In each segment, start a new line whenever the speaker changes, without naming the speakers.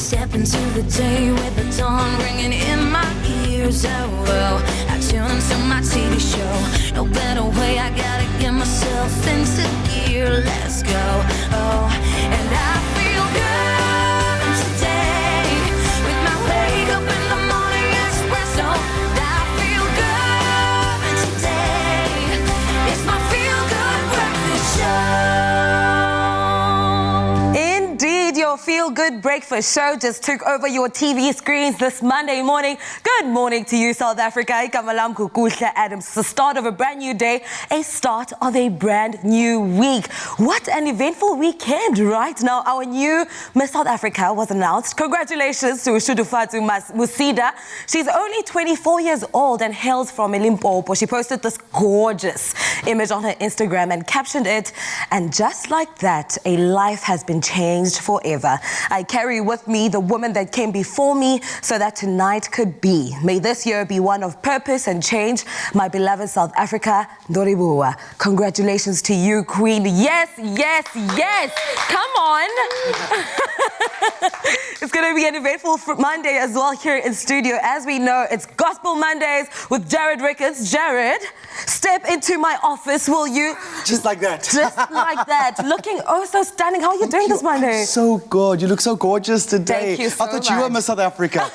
step into the day with the dawn ringing in my ears. Oh, I tune into my TV show. No better way, I gotta get myself into gear. Let's go. Oh, and I feel good today with my wake up in the morning espresso. I feel good today. It's my feel good breakfast show.
Indeed, your feel-good breakfast show just took over your TV screens this Monday morning. Good morning to you, South Africa. Ikamalam Kukusha Adams. The start of a brand new day, a start of a brand new week. What an eventful weekend, right? Now, our new Miss South Africa was announced. Congratulations to Shudufatu Musida. She's only 24 years old and hails from Limpopo. She posted this gorgeous image on her Instagram and captioned it, "And just like that, a life has been changed forever. I carry with me the woman that came before me so that tonight could be. May this year be one of purpose and change. My beloved South Africa, Ndoribua." Congratulations to you, Queen. Yes, yes, yes. Come on. It's going to be an eventful Monday as well here in studio. As we know, it's Gospel Mondays with Jared Ricketts. Jared, step into my office, will you?
Just like that.
Just like that. Looking oh so stunning. How are you doing this Monday?
So good. You look so gorgeous today.
Thank you so
I thought you were Miss South Africa.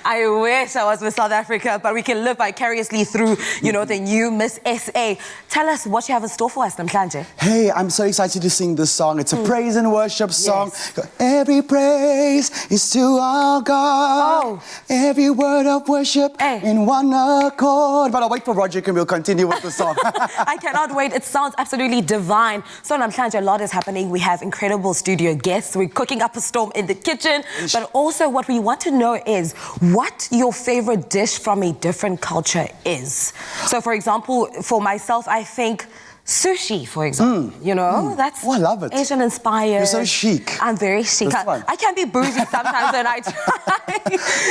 I wish I was Miss South Africa, but we can live vicariously through, you know, the new Miss SA. Tell us what you have in store for us, Namhlanje.
Hey, I'm so excited to sing this song. It's a praise and worship song.
Yes.
Every praise is to our God.
Oh.
Every word of worship in one accord. But I'll wait for Roger and we'll continue with the song.
I cannot wait. It sounds absolutely divine. So Namhlanje, a lot is happening. We have incredible studio guests. We're cooking up a storm in the kitchen. But also what we want to know is what your favorite dish from a different culture is. So for example, for myself, I think sushi, for example, you know, that's
I love it.
Asian inspired.
You're so chic.
I'm very chic. I can be bougie sometimes when I try.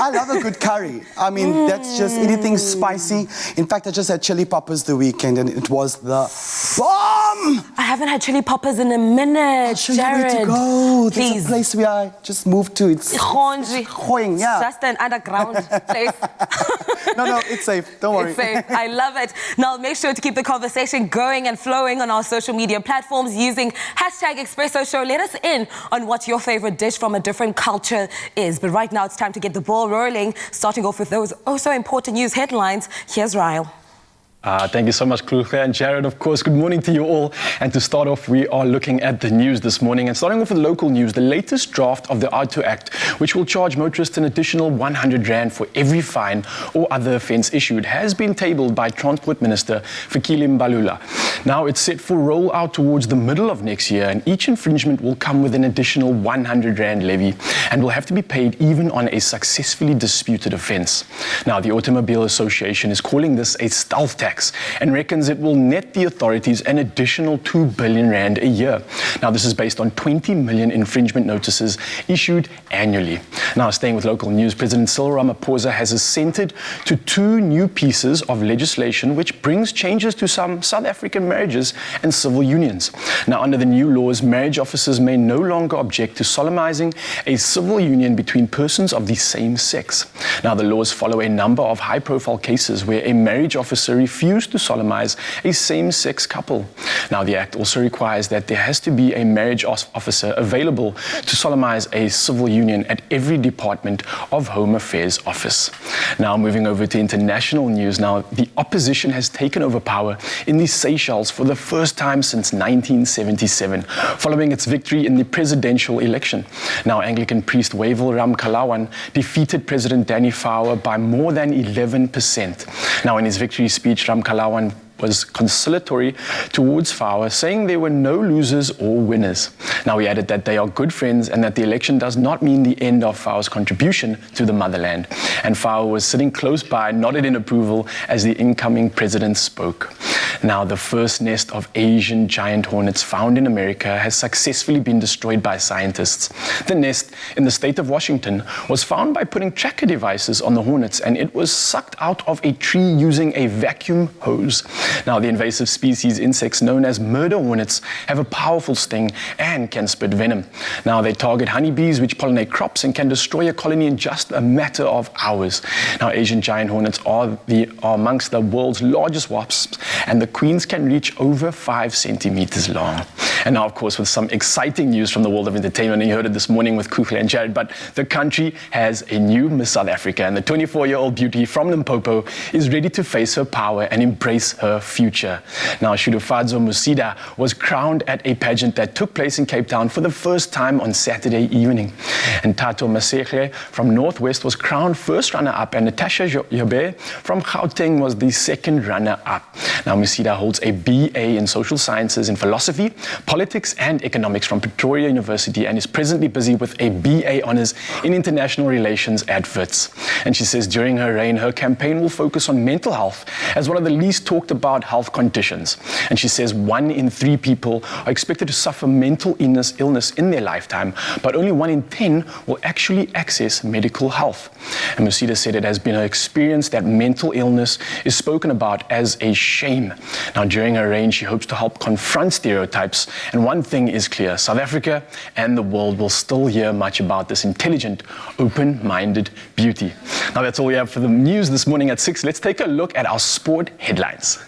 I love a good curry. I mean, that's just anything spicy. In fact, I just had chili poppers the weekend and it was the bomb!
I haven't had chili poppers in a minute,
I'll show you
Jared.
where to go.
Please.
There's a place where I just moved to. It's Hoing, yeah.
Just an underground place.
No, it's safe. Don't worry.
It's safe. I love it. Now, make sure to keep the conversation going and flowing on our social media platforms using #Expresso Show. Let us in on what your favorite dish from a different culture is. But right now, it's time to get the ball rolling. Starting off with those so important news headlines. Here's Ryle.
Thank you so much, Kluge and Jared. Of course, good morning to you all. And to start off, we are looking at the news this morning. And starting off with local news, the latest draft of the Auto Act, which will charge motorists an additional 100 Rand for every fine or other offence issued, has been tabled by Transport Minister Fikile Mbalula. Now, it's set for rollout towards the middle of next year, and each infringement will come with an additional 100 Rand levy and will have to be paid even on a successfully disputed offence. Now, the Automobile Association is calling this a stealth tax and reckons it will net the authorities an additional 2 billion Rand a year. Now, this is based on 20 million infringement notices issued annually. Now, staying with local news, President Cyril Ramaphosa has assented to 2 new pieces of legislation which brings changes to some South African marriages and civil unions. Now, under the new laws, marriage officers may no longer object to solemnizing a civil union between persons of the same sex. Now, the laws follow a number of high-profile cases where a marriage officer refused to solemnize a same-sex couple. Now, the Act also requires that there has to be a marriage officer available to solemnize a civil union at every Department of Home Affairs office. Now, moving over to international news. Now, the opposition has taken over power in the Seychelles for the first time since 1977, following its victory in the presidential election. Now, Anglican priest Wavell Ramkalawan defeated President Danny Fowler by more than 11%. Now, in his victory speech, Ramkalawan was conciliatory towards Fowler, saying there were no losers or winners. Now, he added that they are good friends and that the election does not mean the end of Fowler's contribution to the motherland. And Fowler was sitting close by, nodded in approval as the incoming president spoke. Now, the first nest of Asian giant hornets found in America has successfully been destroyed by scientists. The nest in the state of Washington was found by putting tracker devices on the hornets, and it was sucked out of a tree using a vacuum hose. Now, the invasive species insects known as murder hornets have a powerful sting and can spit venom. Now, they target honeybees, which pollinate crops and can destroy a colony in just a matter of hours. Now, Asian giant hornets are amongst the world's largest wasps, and the queens can reach over 5 centimeters long. And now, of course, with some exciting news from the world of entertainment, and you heard it this morning with Kuhle and Jared, but the country has a new Miss South Africa, and the 24-year-old beauty from Limpopo is ready to face her power and embrace her future. Now, Shudufadzo Musida was crowned at a pageant that took place in Cape Town for the first time on Saturday evening. And Tato Maseghe from Northwest was crowned first runner-up, and Natasha Yobe from Gauteng was the second runner-up. Now, Musida holds a BA in Social Sciences in Philosophy, Politics and Economics from Pretoria University, and is presently busy with a BA Honours in International Relations at WITS. And she says during her reign, her campaign will focus on mental health as one of the least talked about health conditions. And she says 1 in 3 people are expected to suffer mental illness in their lifetime, but only 1 in 10 will actually access medical health. And Musida said it has been her experience that mental illness is spoken about as a shame. Now, during her reign, she hopes to help confront stereotypes. And one thing is clear, South Africa and the world will still hear much about this intelligent, open-minded beauty. Now, that's all we have for the news this morning at 6. Let's take a look at our sport headlines.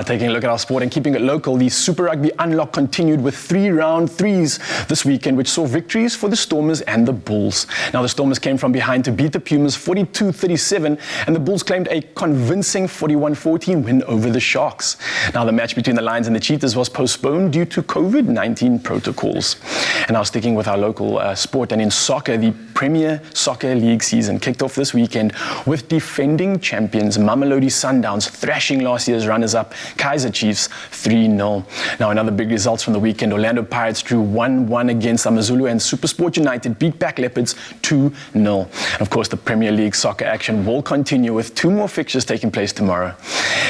Taking a look at our sport and keeping it local, the Super Rugby Unlock continued with 3 round 3s this weekend, which saw victories for the Stormers and the Bulls. Now, the Stormers came from behind to beat the Pumas 42-37, and the Bulls claimed a convincing 41-14 win over the Sharks. Now, the match between the Lions and the Cheetahs was postponed due to COVID-19 protocols. And now, sticking with our local sport and in soccer, the Premier Soccer League season kicked off this weekend with defending champions Mamelodi Sundowns thrashing last year's runners-up Kaizer Chiefs 3-0. Now, another big results from the weekend. Orlando Pirates drew 1-1 against Amazulu, and SuperSport United beat back Leopards 2-0. And of course, the Premier League soccer action will continue with 2 more fixtures taking place tomorrow.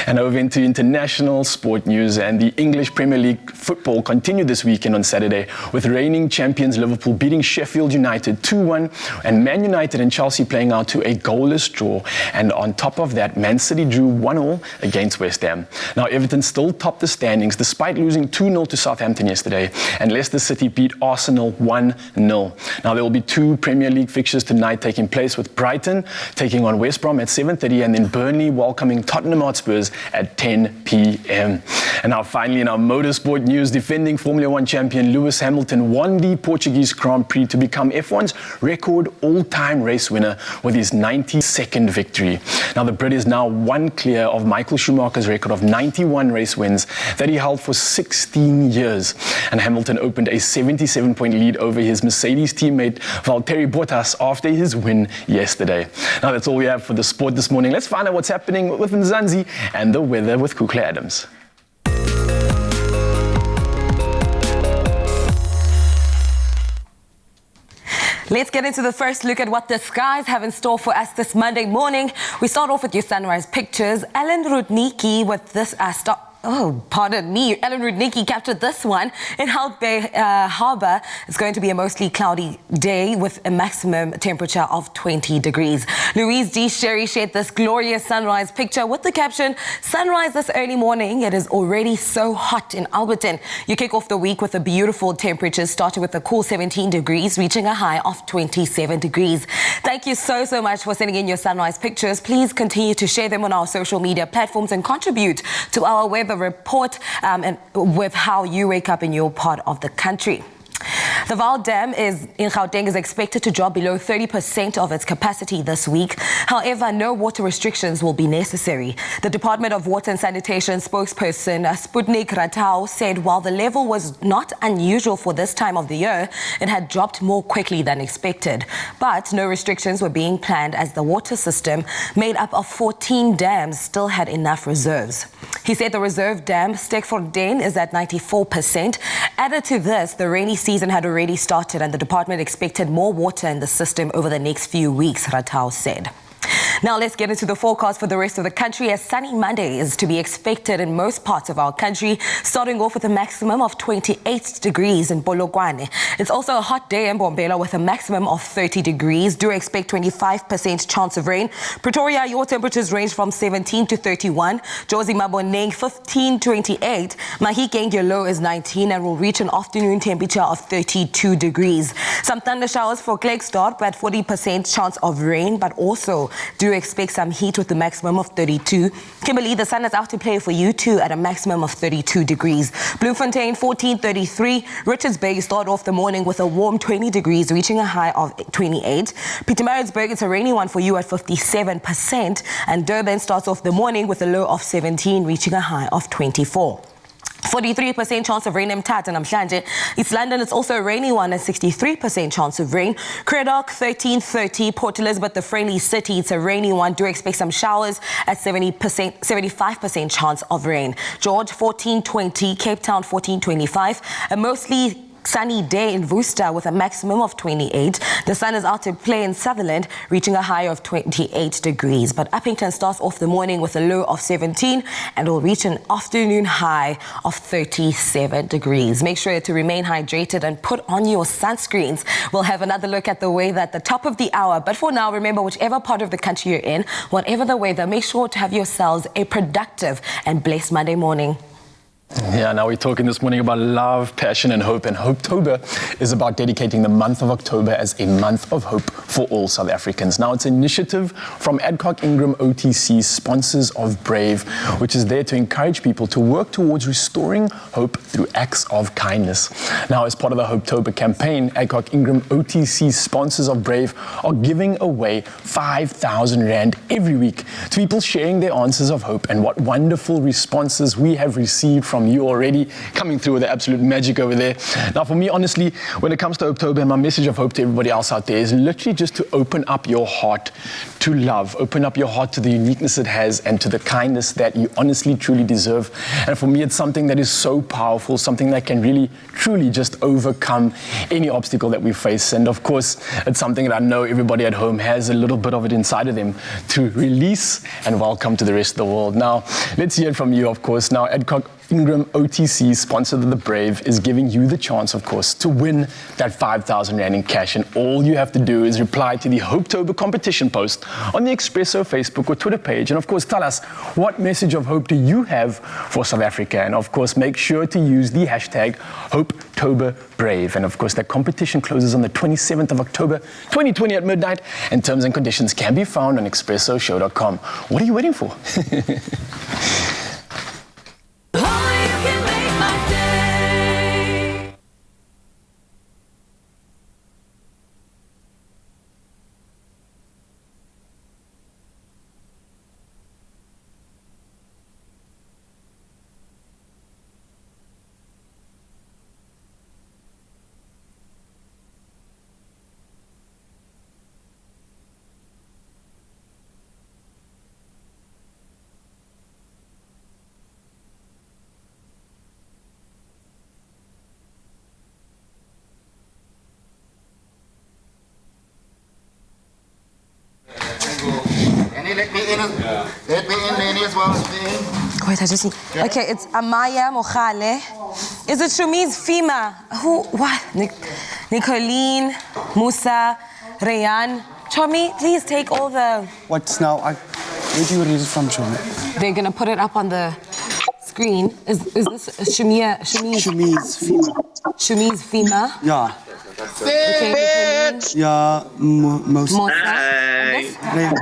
And over into international sport news, and the English Premier League football continued this weekend on Saturday with reigning champions Liverpool beating Sheffield United 2-1, and Man United and Chelsea playing out to a goalless draw. And on top of that, Man City drew 1-1 against West Ham. Now, Everton still topped the standings despite losing 2-0 to Southampton yesterday, and Leicester City beat Arsenal 1-0. Now, there will be 2 Premier League fixtures tonight taking place, with Brighton taking on West Brom at 7:30, and then Burnley welcoming Tottenham Hotspurs at 10 p.m. And now, finally, in our motorsport news, defending Formula 1 champion Lewis Hamilton won the Portuguese Grand Prix to become F1's record all-time race winner with his 92nd victory. Now, the Brit is now 1 clear of Michael Schumacher's record of 91 race wins that he held for 16 years. And Hamilton opened a 77-point lead over his Mercedes teammate Valtteri Bottas after his win yesterday. Now, that's all we have for the sport this morning. Let's find out what's happening with Mzansi and the weather with Kuhle Adams.
Let's get into the first look at what the skies have in store for us this Monday morning. We start off with your sunrise pictures. Ellen Rudnicki with this Ellen Rudnicki captured this one in Hout Bay Harbour. It's going to be a mostly cloudy day with a maximum temperature of 20 degrees. Louise D. Sherry shared this glorious sunrise picture with the caption, "Sunrise this early morning. It is already so hot in Alberton." You kick off the week with a beautiful temperatures, starting with a cool 17 degrees, reaching a high of 27 degrees. Thank you so much for sending in your sunrise pictures. Please continue to share them on our social media platforms and contribute to our weather report and with how you wake up in your part of the country. The Vaal Dam in Gauteng is expected to drop below 30% of its capacity this week. However, no water restrictions will be necessary. The Department of Water and Sanitation spokesperson Sputnik Ratau said while the level was not unusual for this time of the year, it had dropped more quickly than expected. But no restrictions were being planned as the water system, made up of 14 dams, still had enough reserves. He said the reserve dam, Stekfontein, is at 94%. Added to this, the rainy season had already started and the department expected more water in the system over the next few weeks, Ratau said. Now let's get into the forecast for the rest of the country. A sunny Monday is to be expected in most parts of our country, starting off with a maximum of 28 degrees in Polokwane. It's also a hot day in Bombela with a maximum of 30 degrees. Do expect 25% chance of rain. Pretoria, your temperatures range from 17 to 31. Jozi Maboneng, 15 to 28. Mahikeng, your low is 19 and will reach an afternoon temperature of 32 degrees. Some thunder showers for Klerksdorp at 40% chance of rain, but also do expect some heat with a maximum of 32. Kimberley, the sun is out to play for you too at a maximum of 32 degrees. Bloemfontein, 14:33. Richards Bay, start off the morning with a warm 20 degrees, reaching a high of 28. Pietermaritzburg, it's a rainy one for you at 57%. And Durban starts off the morning with a low of 17, reaching a high of 24. 43% chance of rain in Mthatha namhlanje. East London is also a rainy one at 63% chance of rain. Craddock 13:30. Port Elizabeth, the friendly city, it's a rainy one. Do expect some showers at 75% chance of rain. George 14:20. Cape Town 14:25. A mostly sunny day in Worcester with a maximum of 28. The sun is out to play in Sutherland, reaching a high of 28 degrees. But Uppington starts off the morning with a low of 17 and will reach an afternoon high of 37 degrees. Make sure to remain hydrated and put on your sunscreens. We'll have another look at the weather at the top of the hour. But for now, remember, whichever part of the country you're in, whatever the weather, make sure to have yourselves a productive and blessed Monday morning.
Yeah, now we're talking this morning about love, passion and hope. And Hopetober is about dedicating the month of October as a month of hope for all South Africans. Now, it's an initiative from Adcock Ingram OTC, sponsors of Brave, which is there to encourage people to work towards restoring hope through acts of kindness. Now, as part of the Hopetober campaign, Adcock Ingram OTC, sponsors of Brave, are giving away 5,000 Rand every week to people sharing their answers of hope. And what wonderful responses we have received from you already, coming through with the absolute magic over there. Now, for me, honestly, when it comes to October, my message of hope to everybody else out there is literally just to open up your heart to love, open up your heart to the uniqueness it has and to the kindness that you honestly, truly deserve. And for me, it's something that is so powerful, something that can really, truly just overcome any obstacle that we face. And of course, it's something that I know everybody at home has a little bit of it inside of them to release and welcome to the rest of the world. Now, let's hear it from you, of course. Now, Adcock Ingram OTC, sponsor of the Brave, is giving you the chance, of course, to win that 5,000 Rand in cash. And all you have to do is reply to the Hopetober competition post on the Expresso Facebook or Twitter page. And of course, tell us, what message of hope do you have for South Africa? And of course, make sure to use the hashtag HopetoberBrave. And of course, that competition closes on the 27th of October, 2020 at midnight. And terms and conditions can be found on expressoshow.com. What are you waiting for?
Let me in. Let me in, Lenny, as well. Let me in.
Wait, I just need... Okay, it's Amaya Mokhale. Is it Shumi's Fima? Who? What? Nicolene, Musa, Rayan. Chomi, please take all the...
What's now? Where do you read it from, Chomi?
They're going to put it up on the screen. Is this Shumi's
Fima.
Shumi's Fima?
Yeah.
Okay,
Yeah, most.
Mosa.
Hey.
Rayan.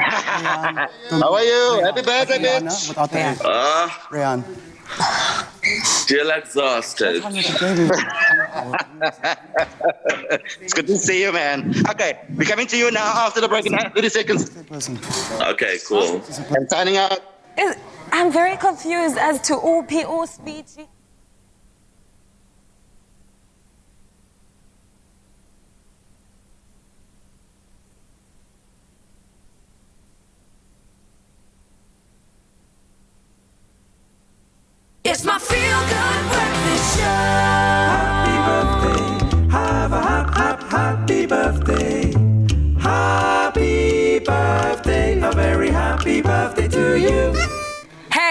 How are you? Happy birthday, bitch.
Without the A. Rayan.
Still exhausted. It's good to see you, man. Okay, we're coming to you now after the break in 30 seconds. Okay, cool. I'm signing out.
I'm very confused as to OPO speech.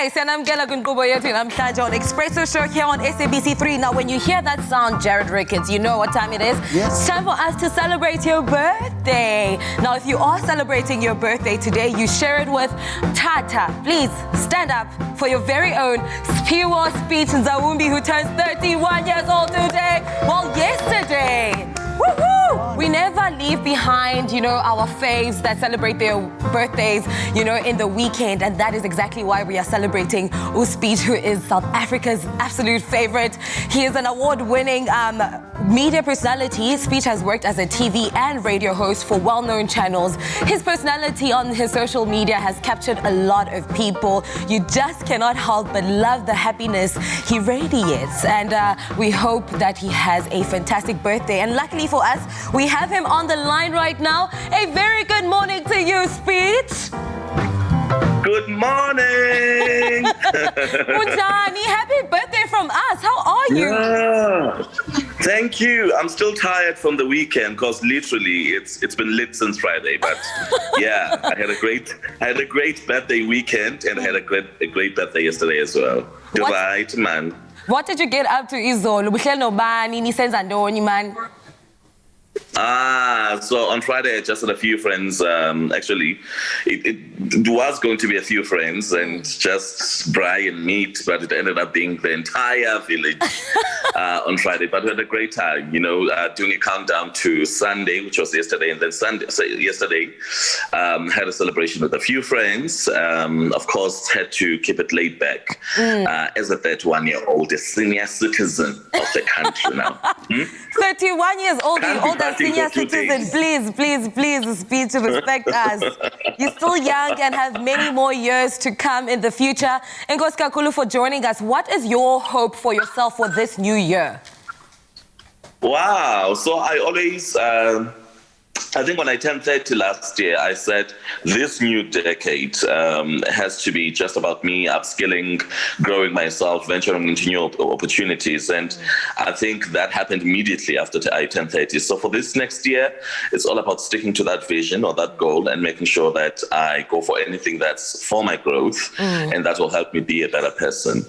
Okay, Sanamgela Gunkuboyoti Namhlanje on Expresso show here on SABC3. Now, when you hear that sound, Jared Ricketts, you know what time it is?
Yes.
It's time for us to celebrate your birthday. Now, if you are celebrating your birthday today, you share it with Tata. Please stand up for your very own Spiwa Speech Nzawumbi, who turns 31 years old today. Well, yesterday. Woohoo! We never leave behind, our faves that celebrate their birthdays, in the weekend. And that is exactly why we are celebrating Uspeech, who is South Africa's absolute favorite. He is an award-winning media personality. Speech has worked as a TV and radio host for well-known channels. His personality on his social media has captured a lot of people. You just cannot help but love the happiness he radiates. And we hope that he has a fantastic birthday. And luckily for us, we have him on the line right now. A very good morning to you, Speech.
Good morning.
Unjani, happy birthday from us. How are you?
Yeah. Thank you. I'm still tired from the weekend because literally it's been lit since Friday. But yeah, I had a great birthday weekend and I had a great birthday yesterday as well. Right, man.
What did you get up to, Izolo? Buhleli nobani, nisenza ntoni, man?
So on Friday I just had a few friends. Actually, it was going to be a few friends and just Brian meet, but it ended up being the entire village on Friday. But we had a great time, doing a countdown to Sunday, which was yesterday, and then yesterday had a celebration with a few friends. Of course, had to keep it laid back as a 31-year-old, a senior citizen of the country now.
31 years old, the older senior citizen. Please, Speech, respect us. You're still young and have many more years to come in the future. Enkosi kakhulu for joining us. What is your hope for yourself for this new year?
Wow. So I always... I think when I turned 30 last year, I said this new decade has to be just about me upskilling, growing myself, venturing into new opportunities. And I think that happened immediately after I turned 30. So for this next year, it's all about sticking to that vision or that goal and making sure that I go for anything that's for my growth and that will help me be a better person.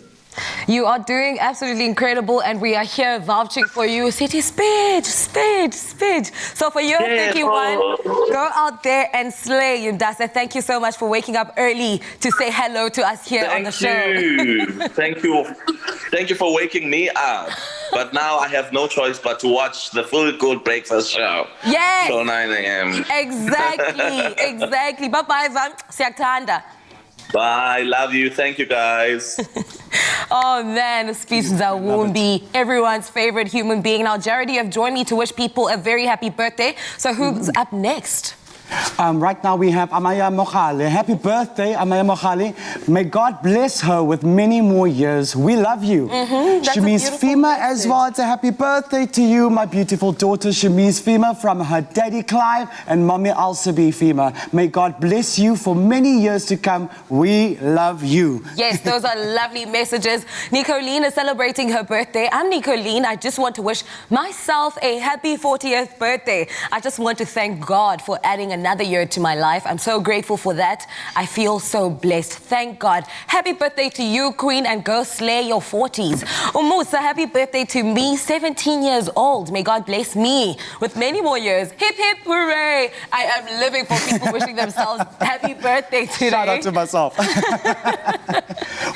You are doing absolutely incredible, and we are here vouching for you. City Speech. So for your 31, go out there and slay, Yundasa. Thank you so much for waking up early to say hello to us here on the show.
Thank you for waking me up. But now I have no choice but to watch the Full Good Breakfast show.
Yes.
Till 9 a.m.
Exactly. Bye-bye, Van. Siyakuthanda.
Bye. Love you. Thank you, guys.
Oh, man, Speech Nzawumbi, everyone's favorite human being. Now, Jared, you have joined me to wish people a very happy birthday. So who's up next?
Right now we have Amaya Mokhale. Happy birthday, Amaya Mokhale. May God bless her with many more years. We love you. Shamiz Fima as well. It's a happy birthday to you, my beautiful daughter Shamiz Fima, from her daddy Clive and mommy Alsabi Fima. May God bless you for many years to come. We love you.
Yes, those are lovely messages. Nicoline is celebrating her birthday. I'm Nicoline. I just want to wish myself a happy 40th birthday. I just want to thank God for adding another year to my life. I'm so grateful for that. I feel so blessed. Thank God. Happy birthday to you, Queen, and go slay your 40s. Umusa, happy birthday to me, 17 years old. May God bless me with many more years. Hip, hip, hooray. I am living for people wishing themselves happy birthday today.
Shout out to myself.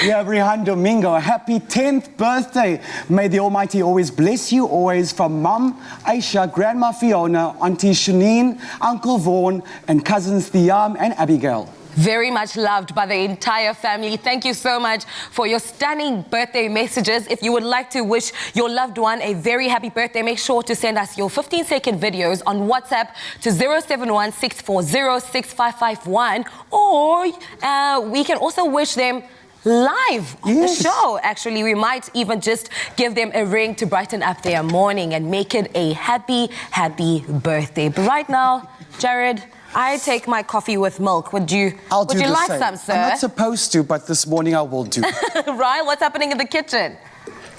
We have Rihan Domingo. Happy 10th birthday. May the Almighty always bless you, always, from Mum, Aisha, Grandma Fiona, Auntie Shanine, Uncle Vaughan, and cousins Thiam and Abigail.
Very much loved by the entire family. Thank you so much for your stunning birthday messages. If you would like to wish your loved one a very happy birthday, make sure to send us your 15-second videos on WhatsApp to 071-640-6551, or we can also wish them live on the show. Actually, we might even just give them a ring to brighten up their morning and make it a happy birthday. But right now, Jared, I take my coffee with milk. Would you like some, sir?
I'm not supposed to, but this morning I will do.
Ryan, what's happening in the kitchen?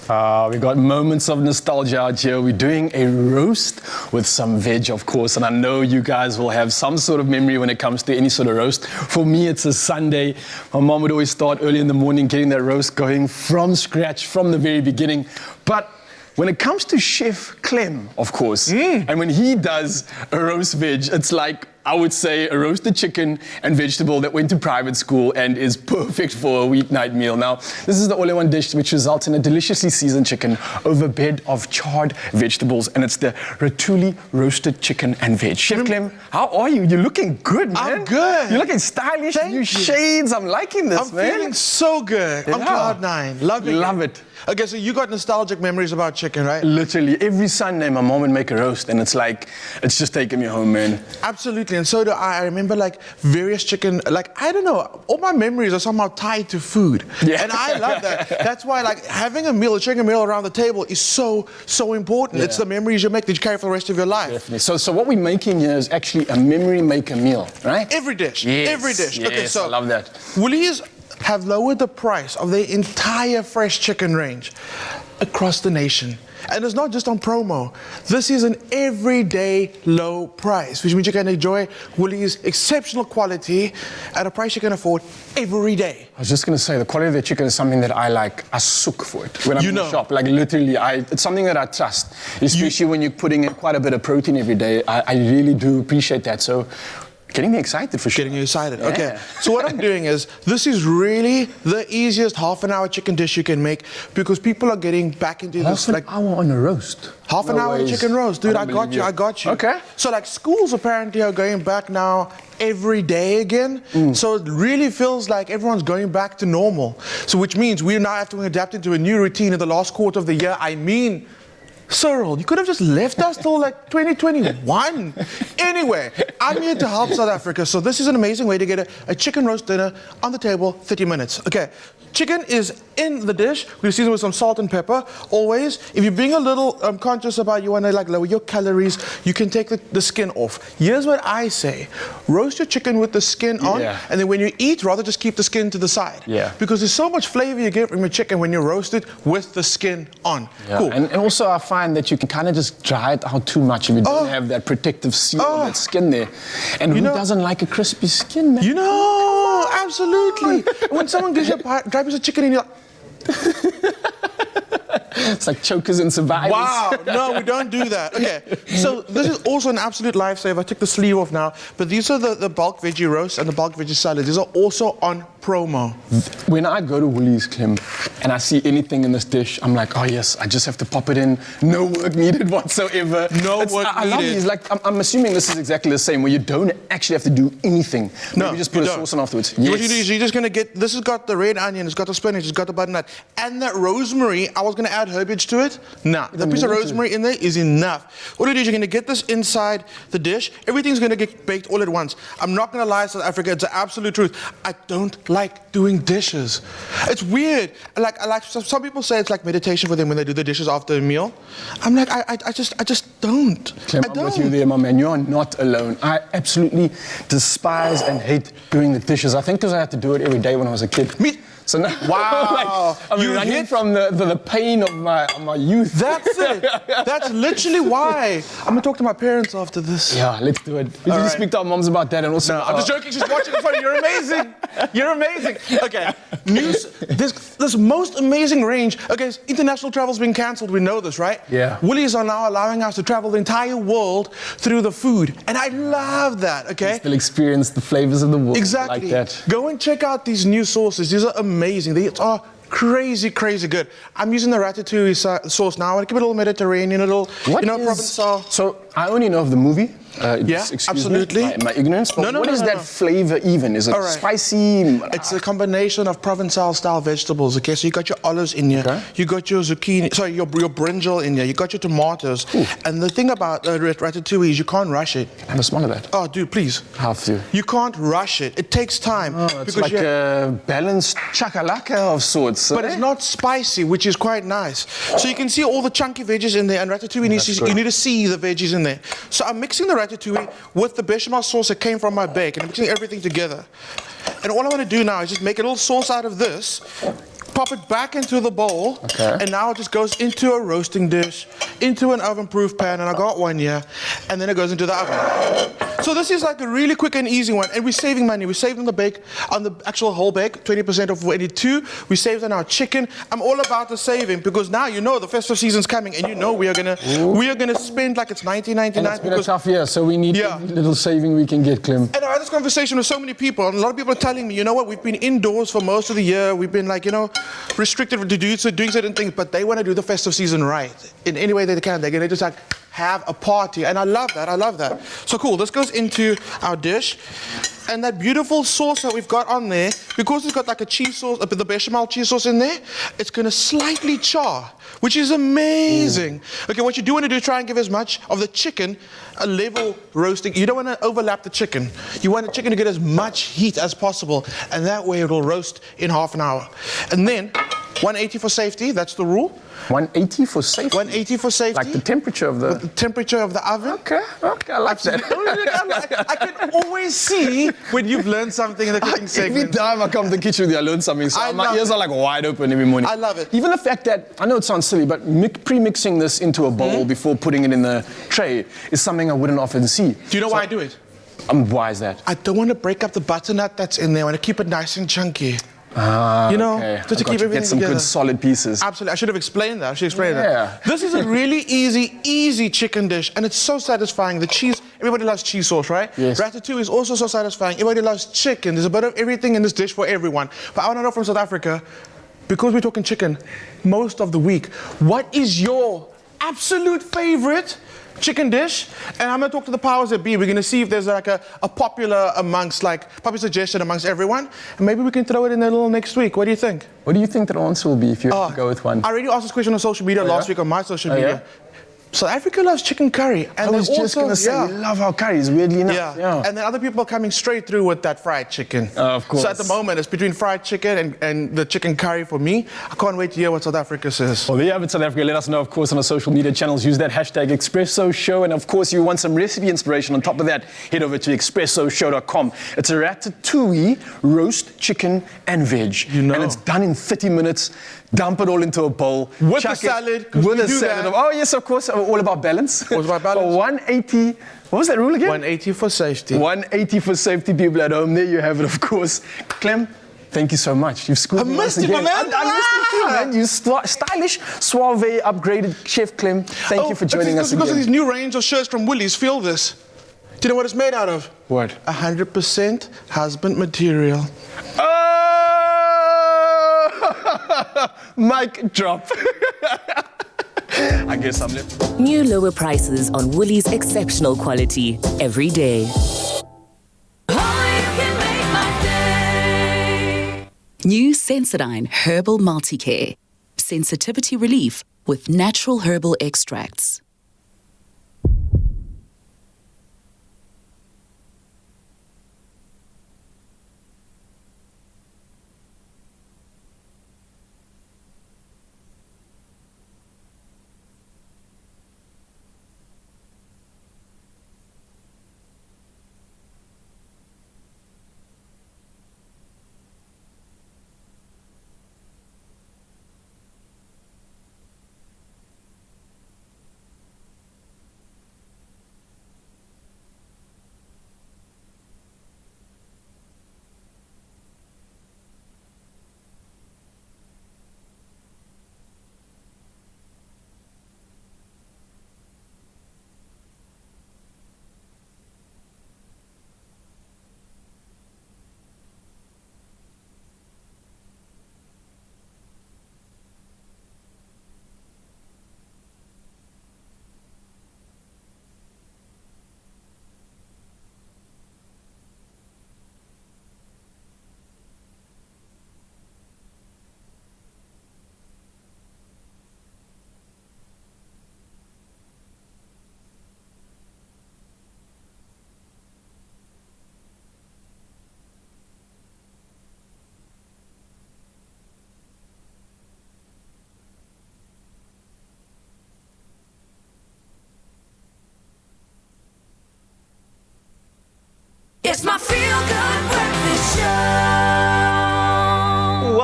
We got moments of nostalgia out here. We're doing a roast with some veg, of course, and I know you guys will have some sort of memory when it comes to any sort of roast. For me, it's a Sunday. My mom would always start early in the morning getting that roast going from scratch, from the very beginning. But when it comes to Chef Clem, of course, and when he does a roast veg, it's like, I would say, a roasted chicken and vegetable that went to private school and is perfect for a weeknight meal. Now, this is the all-in-one dish which results in a deliciously seasoned chicken over a bed of charred vegetables, and it's the Ratuli roasted chicken and veg. Chef Clem, how are you? You're looking good, man.
I'm good.
You're looking stylish,
Thank
new
you.
shades. I'm liking this,
I'm
man.
feeling so good. I'm
Yeah.
cloud nine.
Love it.
Okay, so you got nostalgic memories about chicken, right?
Literally, every Sunday, my mom would make a roast, and it's like, it's just taking me home, man.
Absolutely, and so do I. I remember like various chicken, like, I don't know, all my memories are somehow tied to food.
Yeah.
And I love that. That's why like having a meal, a chicken meal around the table is so important.
Yeah.
It's the memories you make that you carry for the rest of your life.
Definitely. So what we're making here is actually a memory maker meal, right?
Every dish,
Yes,
every dish. Okay,
yes,
so
I love that.
Woolies have lowered the price of their entire fresh chicken range across the nation. And it's not just on promo. This is an everyday low price, which means you can enjoy Woolies' exceptional quality at a price you can afford every day.
I was just going to say, the quality of the chicken is something that I like. I sook for it when I'm
You
in
know.
the shop. Like, literally, it's something that I trust, especially when you're putting in quite a bit of protein every day. I really do appreciate that. So, getting me excited for sure.
Getting you excited.
Yeah.
Okay. So what I'm doing is, this is really the easiest half-an-hour chicken dish you can make because people are getting back into this.
Half an hour on a roast.
Half an
No
hour
ways.
chicken roast. Dude, I
don't
got
believe
you, I got you.
Okay.
So like schools apparently are going back now every day again. So it really feels like everyone's going back to normal. So which means we now have to adapt into a new routine in the last quarter of the year. I mean, Cyril, you could have just left us till like 2021. Anyway, I'm here to help South Africa. So this is an amazing way to get a chicken roast dinner on the table, 30 minutes. Okay, chicken is in the dish. We season with some salt and pepper. Always, if you're being a little conscious about you want to like lower your calories, you can take the skin off. Here's what I say. Roast your chicken with the skin on,
Yeah.
and then when you eat, rather just keep the skin to the side.
Yeah.
Because there's so much flavor you get from your chicken when you roast it with the skin on.
Yeah.
Cool.
And also I find that you can kind of just dry it out too much if you don't have that protective seal on that skin there. And who
know-
doesn't like a crispy skin, man?
You know, absolutely. When someone gives you a dry piece of chicken and you're like,
It's like chokers and survivors.
wow, no, we don't do that. Okay, so this is also an absolute lifesaver. I took the sleeve off now, but these are the bulk veggie roast and the bulk veggie salad. These are also on promo.
When I go to Woolies, Clem, and I see anything in this dish, I'm like, oh yes, I just have to pop it in. No work needed whatsoever.
No work
I love
needed.
these. Like, I'm assuming this is exactly the same, where you don't actually have to do anything.
No,
Maybe just put
you
a
don't.
sauce on afterwards.
What you do is you're just gonna get, this has got the red onion, it's got the spinach, it's got the butternut, and that rosemary. I was gonna add herbage to it. Nah, the piece of
need to.
rosemary in there is enough. What you do is you're gonna get this inside the dish. Everything's gonna get baked all at once. I'm not gonna lie, South Africa, it's the absolute truth. I don't like doing dishes. It's weird. I like some people say it's like meditation for them when they do the dishes after a meal. I'm like, I just don't.
Clem,
I
I'm
don't.
with you there, my man. You're not alone. I absolutely despise and hate doing the dishes. I think because I had to do it every day when I was a kid.
Me-
So now,
Wow.
like, I'm
You
running
hit-
from the pain of my youth.
That's it. That's literally why. I'm gonna talk to my parents after this.
Yeah, let's do it. We need to
right.
speak to our moms about that and also.
No, I'm just joking. She's watching in front of you. You're amazing. You're amazing. Okay. News. This most amazing range. Okay, international travel's been cancelled. We know this, right?
Yeah.
Woolies are now allowing us to travel the entire world through the food, and I love that. Okay.
Still experience the flavors of the world.
Exactly.
Like that.
Go and check out these new sauces. These are amazing. They are crazy good. I'm using the ratatouille sauce now. I give it a little Mediterranean, a little,
What is-
Provençal.
So I only know of the movie.
Yeah,
excuse
absolutely.
Me, my ignorance. But
No,
what is
no,
that
no.
flavor even? Is it
All right.
spicy?
It's a combination of Provençal style vegetables. Okay, so you got your olives in here,
Okay.
you got your zucchini, sorry, your brinjal in here, you got your tomatoes. And the thing about ratatouille is you can't rush it.
Have a smell of that.
Oh, dude, please.
Have to.
You can't rush it. It takes time.
It's like a balanced chakalaka of sorts.
But it's not spicy, which is quite nice. So you can see all the chunky veggies in there, and ratatouille, you need to see the veggies in there. So I'm mixing the ratatouille with the bechamel sauce that came from my bake, and I'm mixing everything together. And all I want to do now is just make a little sauce out of this, pop pop it back into the bowl.
Okay.
And now it just goes into a roasting dish, into an oven-proof pan, and I got one here, and then it goes into the oven. So this is like a really quick and easy one, and we're saving money. We saved on the actual whole bake, 20% off of any two. We saved on our chicken. I'm all about the saving because now you know the festive season's coming, and you know we are gonna spend like it's $19.99.
And it's been a tough year, so we need every little saving we can get, Clem.
And I had this conversation with so many people, and a lot of people are telling me, you know what, we've been indoors for most of the year. We've been like, restricted to doing certain things, but they want to do the festive season right in any way they can. They're gonna just like have a party, and I love that. So cool, this goes into our dish. And that beautiful sauce that we've got on there, because it's got like a cheese sauce, the bechamel cheese sauce in there, it's gonna slightly char, which is amazing. Okay, what you do want to do is try and give as much of the chicken a level roasting. You don't want to overlap the chicken. You want the chicken to get as much heat as possible, and that way it'll roast in half an hour. And then 180 for safety, that's the rule.
180 for safety?
180 for safety.
Like the temperature of the...
The temperature of the oven.
Okay, I like that.
I can always see when you've learned something in the cooking segment.
Every time I come to the kitchen, I learn something. So my ears are like wide open every morning.
I love it.
Even the fact that, I know it sounds silly, but pre-mixing this into a bowl before putting it in the tray is something I wouldn't often see.
Do you know why I do it?
Why is that?
I don't want to break up the butternut that's in there. I want to keep it nice and chunky.
Okay.
Just to keep everything
get some
together.
good solid pieces.
Absolutely. I should have explained that. This is a really easy chicken dish, and it's so satisfying. The cheese, everybody loves cheese sauce, right?
Yes.
Ratatouille is also so satisfying. Everybody loves chicken. There's a bit of everything in this dish for everyone. But I want to know from South Africa, because we're talking chicken most of the week, what is your absolute favorite chicken dish? And I'm going to talk to the powers that be. We're going to see if there's like a popular suggestion amongst everyone. And maybe we can throw it in there a little next week. What do you think?
What do you think the answer will be if you have to go with one?
I already asked this question on social media last week on my social media. South Africa loves chicken curry. And
I was just going to say, we love our curries, weirdly enough. Yeah.
And then other people are coming straight through with that fried chicken.
Of course.
So at the moment, it's between fried chicken and the chicken curry for me. I can't wait to hear what South Africa says.
Well, there you have it, South Africa. Let us know, of course, on our social media channels. Use that hashtag Expresso Show. And of course, you want some recipe inspiration. On top of that, head over to expressoshow.com. It's a ratatouille, roast chicken and veg. And it's done in 30 minutes. Dump it all into a bowl.
With a salad.
With a salad. Oh, yes, of course. All about balance.
All about balance.
So 180. What was that rule again?
180 for safety.
180 for safety, people at home. There you have it, of course. Clem, thank you so much. You've schooled me once again.
I missed you, man.
You stylish, suave, upgraded Chef Clem. Thank you for joining us again.
Because of these new range of shirts from Woolies, feel this. Do you know what it's made out of?
What?
100% husband material.
Mic drop. I guess I'm left.
New lower prices on Woolies exceptional quality every day. New Sensodyne Herbal Multicare. Sensitivity relief with natural herbal extracts.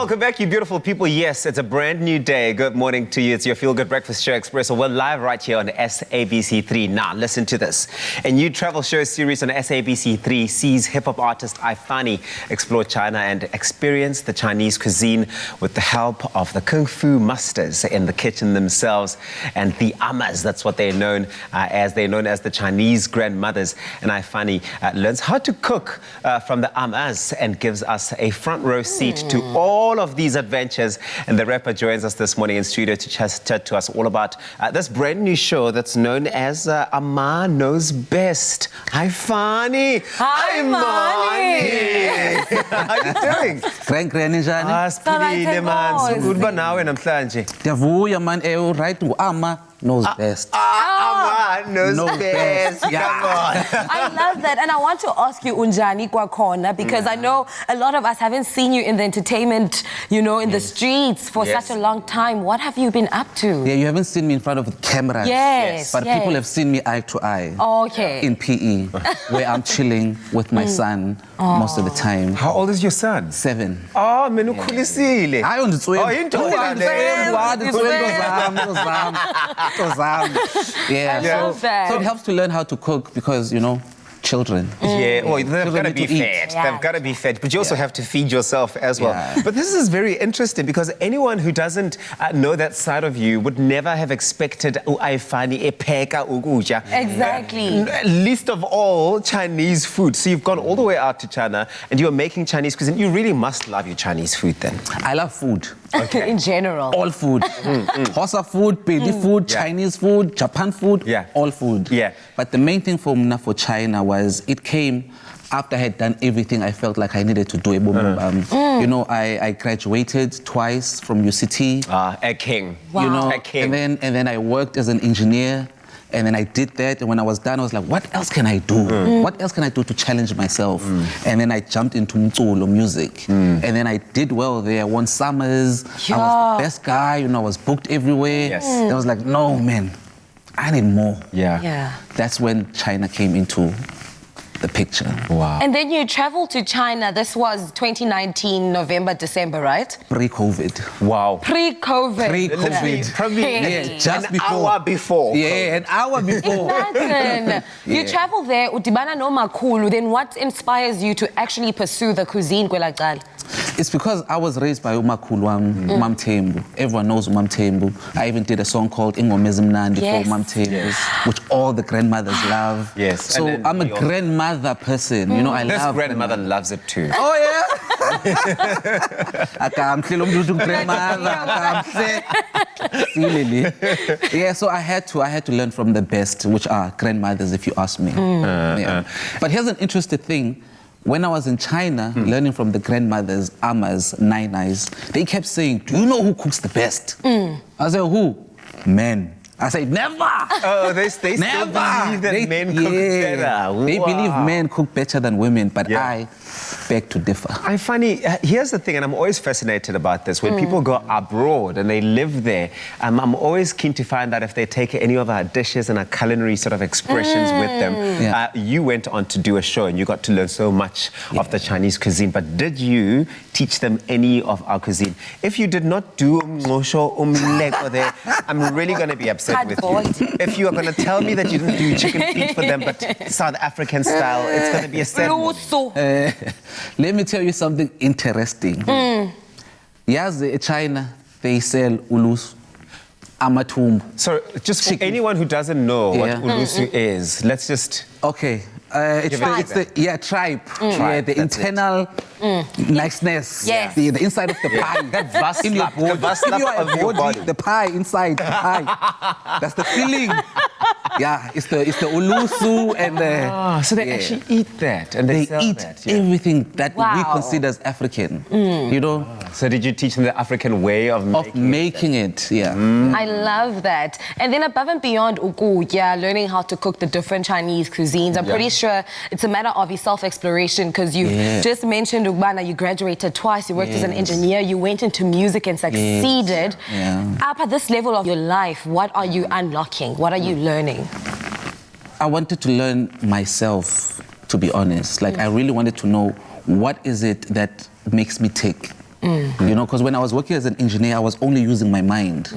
Welcome back, you beautiful people. Yes, it's a brand new day. Good morning to you. It's your Feel Good Breakfast Show, Expresso. We're live right here on SABC3. Now, listen to this. A new travel show series on SABC3 sees hip-hop artist iFani explore China and experience the Chinese cuisine with the help of the Kung Fu masters in the kitchen themselves and the amas. That's what they're known as. They're known as the Chinese grandmothers. And iFani learns how to cook from the amas and gives us a front row seat to all of these adventures. And the rapper joins us this morning in studio to chat to us all about this brand new show that's known as Ama Knows Best. iFani.
Hi, Mani.
How are you doing?
Grand njani?
Siphilile man. Sikuba nawe namhlanje.
Ndiyavuya man, right Ama knows best.
Ama knows best.
Yeah.
Come on.
I love that. And I want to ask you, Unjani Kwakhona, because I know a lot of us haven't seen you in the entertainment, you know, in the streets for such a long time. What have you been up to?
Yeah, you haven't seen me in front of the cameras.
Yes.
But people have seen me eye to eye.
Okay.
In PE, where I'm chilling with my son most of the time.
How old is your son?
7.
Oh, menukhulisile.
Hayi unditswele.
Oh, indoda
Yeah,
love that.
so it helps to learn how to cook because, you know, children.
Yeah, well, they've
Children
got to
need
be
to eat.
fed.
Yeah.
They've got to be fed. But you also have to feed yourself as well.
Yeah.
But this is very interesting because anyone who doesn't know that side of you would never have expected iFani epheka ukutya.
Exactly.
Least of all, Chinese food. So you've gone all the way out to China and you're making Chinese cuisine. You really must love your Chinese food then.
I love food.
In general.
All food. Hosa food, Pedi food, Chinese food, Japan food, all food.
Yeah.
But the main thing for me for China was it came after I had done everything I felt like I needed to do. You know, I graduated twice from UCT.
A king.
Wow.
You know,
A king.
and then I worked as an engineer. And then I did that, and when I was done, I was like, what else can I do? What else can I do to challenge myself? And then I jumped into Mtsolo music. And then I did well there. I won summers. I was the best guy, you know, I was booked everywhere.
Yes.
I was like, no, man, I need more.
Yeah.
That's when China came into the picture.
Wow.
And then you traveled to China. This was 2019, November, December, right?
Pre-COVID.
Wow.
Pre-COVID.
Pre-COVID.
Probably
Yeah, just
an
before.
hour before.
Yeah, an hour before.
Imagine. You travel there, udibana no makhulu. Then what inspires you to actually pursue the cuisine kwelaqala?
It's because I was raised by umakhulu Mam Tembu. Everyone knows Mam Tembu. I even did a song called Ingomezim Nandi for Mam Tembu, which all the grandmothers love.
Yes.
So
And then
I'm a grandmother person. You know, I
This
love
grandmother loves it too.
Oh yeah. Yeah, so I had to learn from the best, which are grandmothers, if you ask me. But here's an interesting thing. When I was in China, learning from the grandmothers, amas, nainais, they kept saying, do you know who cooks the best? I said, who? Men. I said, never!
Oh, they still believe that men cook better.
They
Wow.
believe men cook better than women, but I beg to differ.
Here's the thing, and I'm always fascinated about this. When people go abroad and they live there, I'm always keen to find out if they take any of our dishes and our culinary sort of expressions with them.
Yeah.
You went on to do a show and you got to learn so much of the Chinese cuisine, but did you teach them any of our cuisine? If you did not do umleko there, I'm really going to be upset with you. If you are going to tell me that you didn't do chicken feet for them, but South African style, it's going to be a set.
Let me tell you something interesting. Yes, in China, they sell ulus, amatumbu.
So, just for anyone who doesn't know what ulusu is, let's just...
Okay. It's the tribe. Yeah, the internal niceness.
Yes.
The inside of the pie.
That vast
in your
lap,
body.
the vast
If you
lap
are
of
a
your
body,
body.
the pie inside the pie. That's the feeling. Yeah, it's the ulusu and
so they actually eat that and they sell
eat
that.
everything that we
Wow.
consider as African. You know,
So did you teach them the African way of
making it? Yeah.
I love that. And then above and beyond ukutya, learning how to cook the different Chinese cuisines, I'm pretty sure it's a matter of self-exploration because you just mentioned Ubana, you graduated twice, you worked as an engineer, you went into music and succeeded. Up at this level of your life, what are you unlocking? What are you learning?
I wanted to learn myself, to be honest. Like, I really wanted to know what is it that makes me tick. You know, because when I was working as an engineer, I was only using my mind.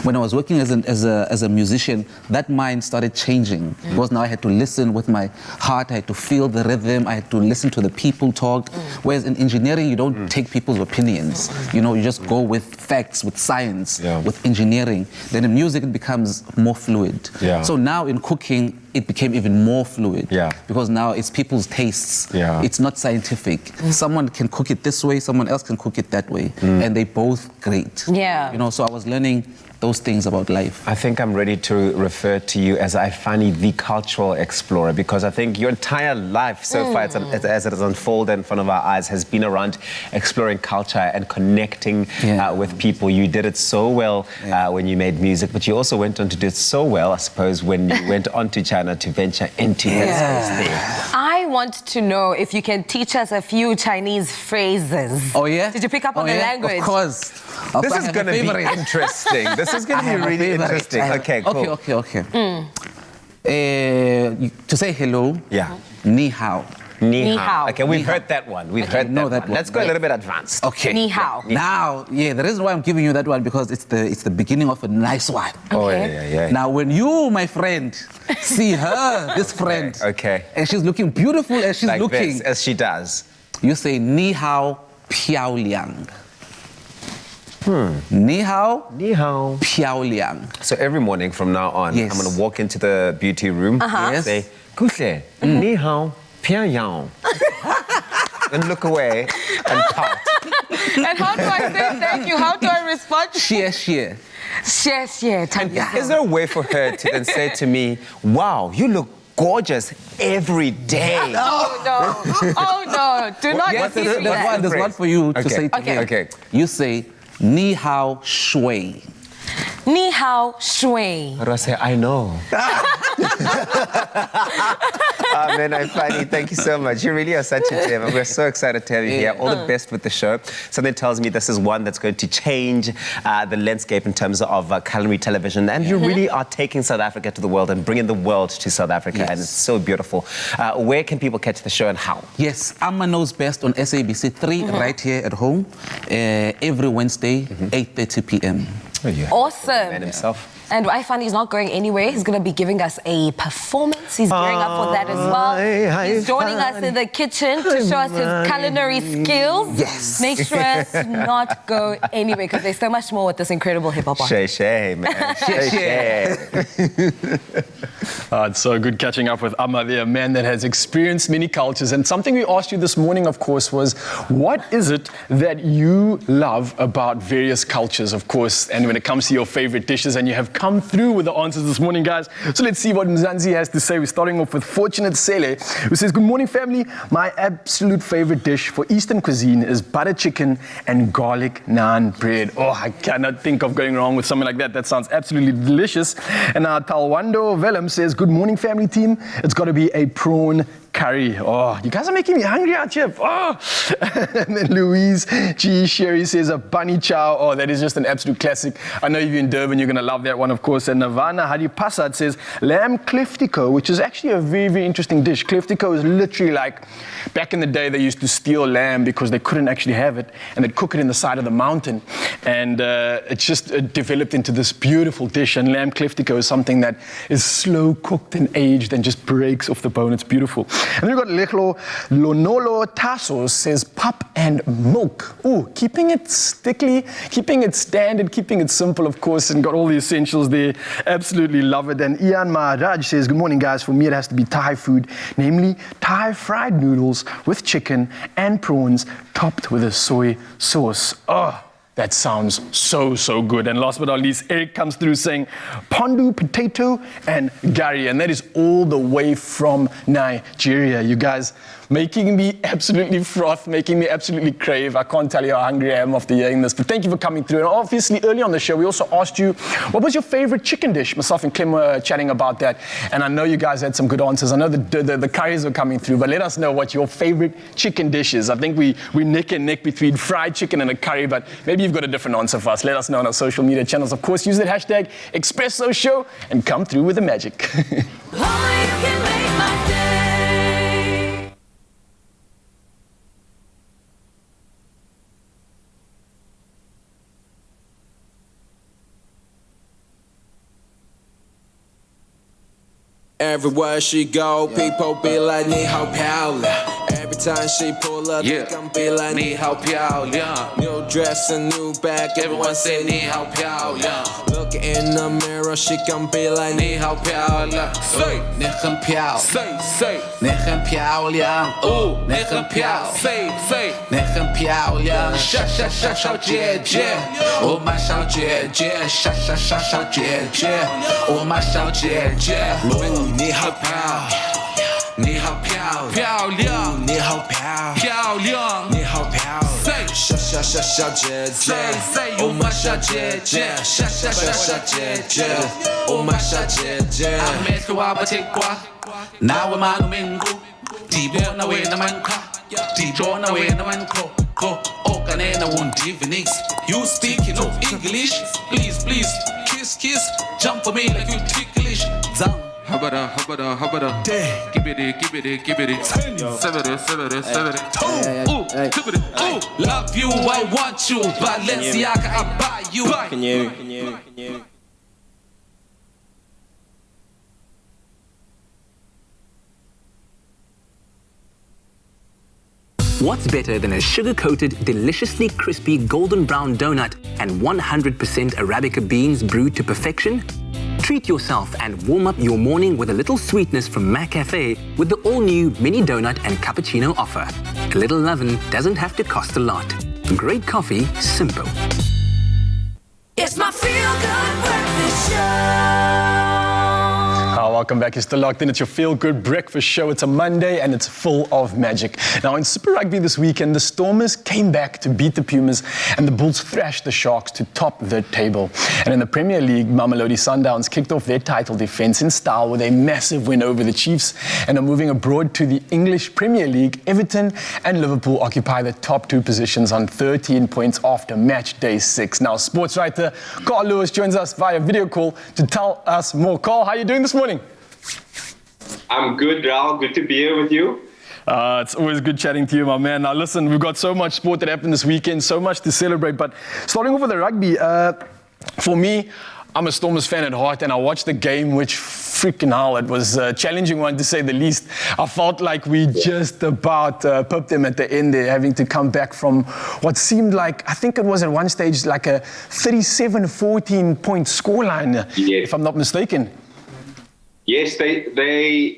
When I was working as a musician, that mind started changing. Because now I had to listen with my heart, I had to feel the rhythm, I had to listen to the people talk. Whereas in engineering, you don't take people's opinions. You know, you just go with facts, with science, with engineering. Then in music, it becomes more fluid. So now in cooking, it became even more fluid. Because now it's people's tastes. It's not scientific. Someone can cook it this way, someone else can cook it that way. And they both great. You know, so I was learning those things about life.
I think I'm ready to refer to you as iFani, the cultural explorer, because I think your entire life so far, as it has unfolded in front of our eyes, has been around exploring culture and connecting with people. You did it so well when you made music, but you also went on to do it so well, I suppose, when you went on to China to venture into that space there.
I want to know if you can teach us a few Chinese phrases.
Oh, yeah?
Did you pick up on the language?
Of course.
This is going to be interesting. This is going to be really interesting. Okay, cool.
Okay. To say hello, ni hao.
Ni hao. Okay, we've heard that one. We've heard that one. Let's go a little bit advanced.
Okay.
Ni hao.
Now, the reason why I'm giving you that one because it's the beginning of a nice one.
Oh, yeah.
Now, when you, my friend, see her, this friend, and she's looking beautiful as she's
like
looking,
this, as she does,
you say ni hao piao liang. Ni hao piao liang.
So every morning from now on, I'm going to walk into the beauty room and say, Kushe, ni hao piao liang. And look away and pout.
And how do I say thank you? How do I respond?
Xie.
Is there a way for her to then say to me, wow, you look gorgeous every day?
Oh no. Do not teach me that.
There's one for you to say to me.
Okay.
You say, ni hao shui.
Ni hao shui.
How do I say, I know? Man, iFani, thank you so much. You really are such a gem. We're so excited to have you here. All the best with the show. Something tells me this is one that's going to change the landscape in terms of culinary television. And you really are taking South Africa to the world and bringing the world to South Africa. And it's so beautiful. Where can people catch the show and how?
Yes, Amma Knows Best on SABC3 right here at home every Wednesday, 8:30 p.m.
Awesome.
Man himself.
And iFani is not going anywhere. He's going to be giving us a performance. He's gearing up for that as well. He's joining us in the kitchen to show us his culinary skills.
Yes.
Make sure to not go anywhere because there's so much more with this incredible hip-hop artist.
Shay, man. Shay.
It's so good catching up with Amma there, a man that has experienced many cultures. And something we asked you this morning, of course, was what is it that you love about various cultures, of course, and when it comes to your favorite dishes, and you have come through with the answers this morning, guys. So let's see what Mzansi has to say. We're starting off with Fortunate Sele, who says, good morning, family. My absolute favorite dish for Eastern cuisine is butter chicken and garlic naan bread. Oh, I cannot think of going wrong with something like that. That sounds absolutely delicious. And Talwando Velum says, good morning, family team. It's got to be a prawn curry. Oh, you guys are making me hungry out here. Oh. And then Louise G. Sherry says a bunny chow. Oh, that is just an absolute classic. I know if you're in Durban, you're going to love that one, of course. And Navana Hadipasad says lamb kleftico, which is actually a very, very interesting dish. Kleftico is literally like, back in the day, they used to steal lamb because they couldn't actually have it, and they'd cook it in the side of the mountain. And it's just developed into this beautiful dish. And lamb kleftico is something that is slow cooked and aged and just breaks off the bone. It's beautiful. And then we've got Lechlo Lonolo Tassos says pap and milk. Ooh, keeping it sticky, keeping it standard, keeping it simple, of course, and got all the essentials there. Absolutely love it. And Ian Maharaj says, good morning, guys. For me, it has to be Thai food, namely Thai fried noodles with chicken and prawns topped with a soy sauce. Oh, that sounds so, so good. And last but not least, Eric comes through saying pondu, potato, and gari. And that is all the way from Nigeria. You guys making me absolutely froth, making me absolutely crave. I can't tell you how hungry I am after hearing this. But thank you for coming through. And obviously, early on the show, we also asked you, what was your favorite chicken dish? Myself and Clem were chatting about that. And I know you guys had some good answers. I know the curries were coming through. But let us know what your favorite chicken dish is. I think we neck and neck between fried chicken and a curry. But maybe you've got a different answer for us. Let us know on our social media channels. Of course, use that hashtag Expresso Show and come through with the magic.
Only you can make my day.
Everywhere she go, people be like, 你好漂亮. Every time she pull up, they gon' be like, 你好漂亮. New dress and new bag, everyone say 你好漂亮. Looking in the mirror, she gon' be like, 你好漂亮. Say 你很漂亮. Say 你很漂亮. Ooh 你很漂亮. Say 你很漂亮. 小姐姐, oh my 小姐姐, 小姐姐, oh my 小姐姐. 你好漂亮，你好漂亮，你好漂亮，你好漂亮，小姐姐，Oh my 小姐姐，小姐姐，Oh my 小姐姐。Ametua batikwa, nawe manumingu, tibo nawe naman ka, tibo nawe naman ko, okanena wundivinix. You speak no English, please, kiss, jump for me like you ticklish. Zang. Habada. Give it. Seven it. Ooh, love you, I want you. Balenciaga, I buy you. Can you?
What's better than a sugar-coated, deliciously crispy golden brown donut and 100% Arabica beans brewed to perfection? Treat yourself and warm up your morning with a little sweetness from McCafe with the all-new mini donut and cappuccino offer. A little lovin' doesn't have to cost a lot. Great coffee, simple.
It's my feel-good breakfast show.
Welcome back. You're still locked in. It's your feel-good breakfast show. It's a Monday and it's full of magic. Now, in Super Rugby this weekend, the Stormers came back to beat the Pumas and the Bulls thrashed the Sharks to top the table. And in the Premier League, Mamelodi Sundowns kicked off their title defense in style with a massive win over the Chiefs and are moving abroad to the English Premier League. Everton and Liverpool occupy the top two positions on 13 points after match day 6. Now, sports writer Carl Lewis joins us via video call to tell us more. Carl, how are you doing this morning?
I'm good, Raul. Good to be here with you.
It's always good chatting to you, my man. Now, listen, we've got so much sport that happened this weekend, so much to celebrate. But starting off with the rugby, for me, I'm a Stormers fan at heart, and I watched the game, which freaking hell, it was a challenging one to say the least. I felt like we just about popped them at the end there, having to come back from what seemed like, I think it was at one stage, like a 37-14 point scoreline, if I'm not mistaken.
Yes, they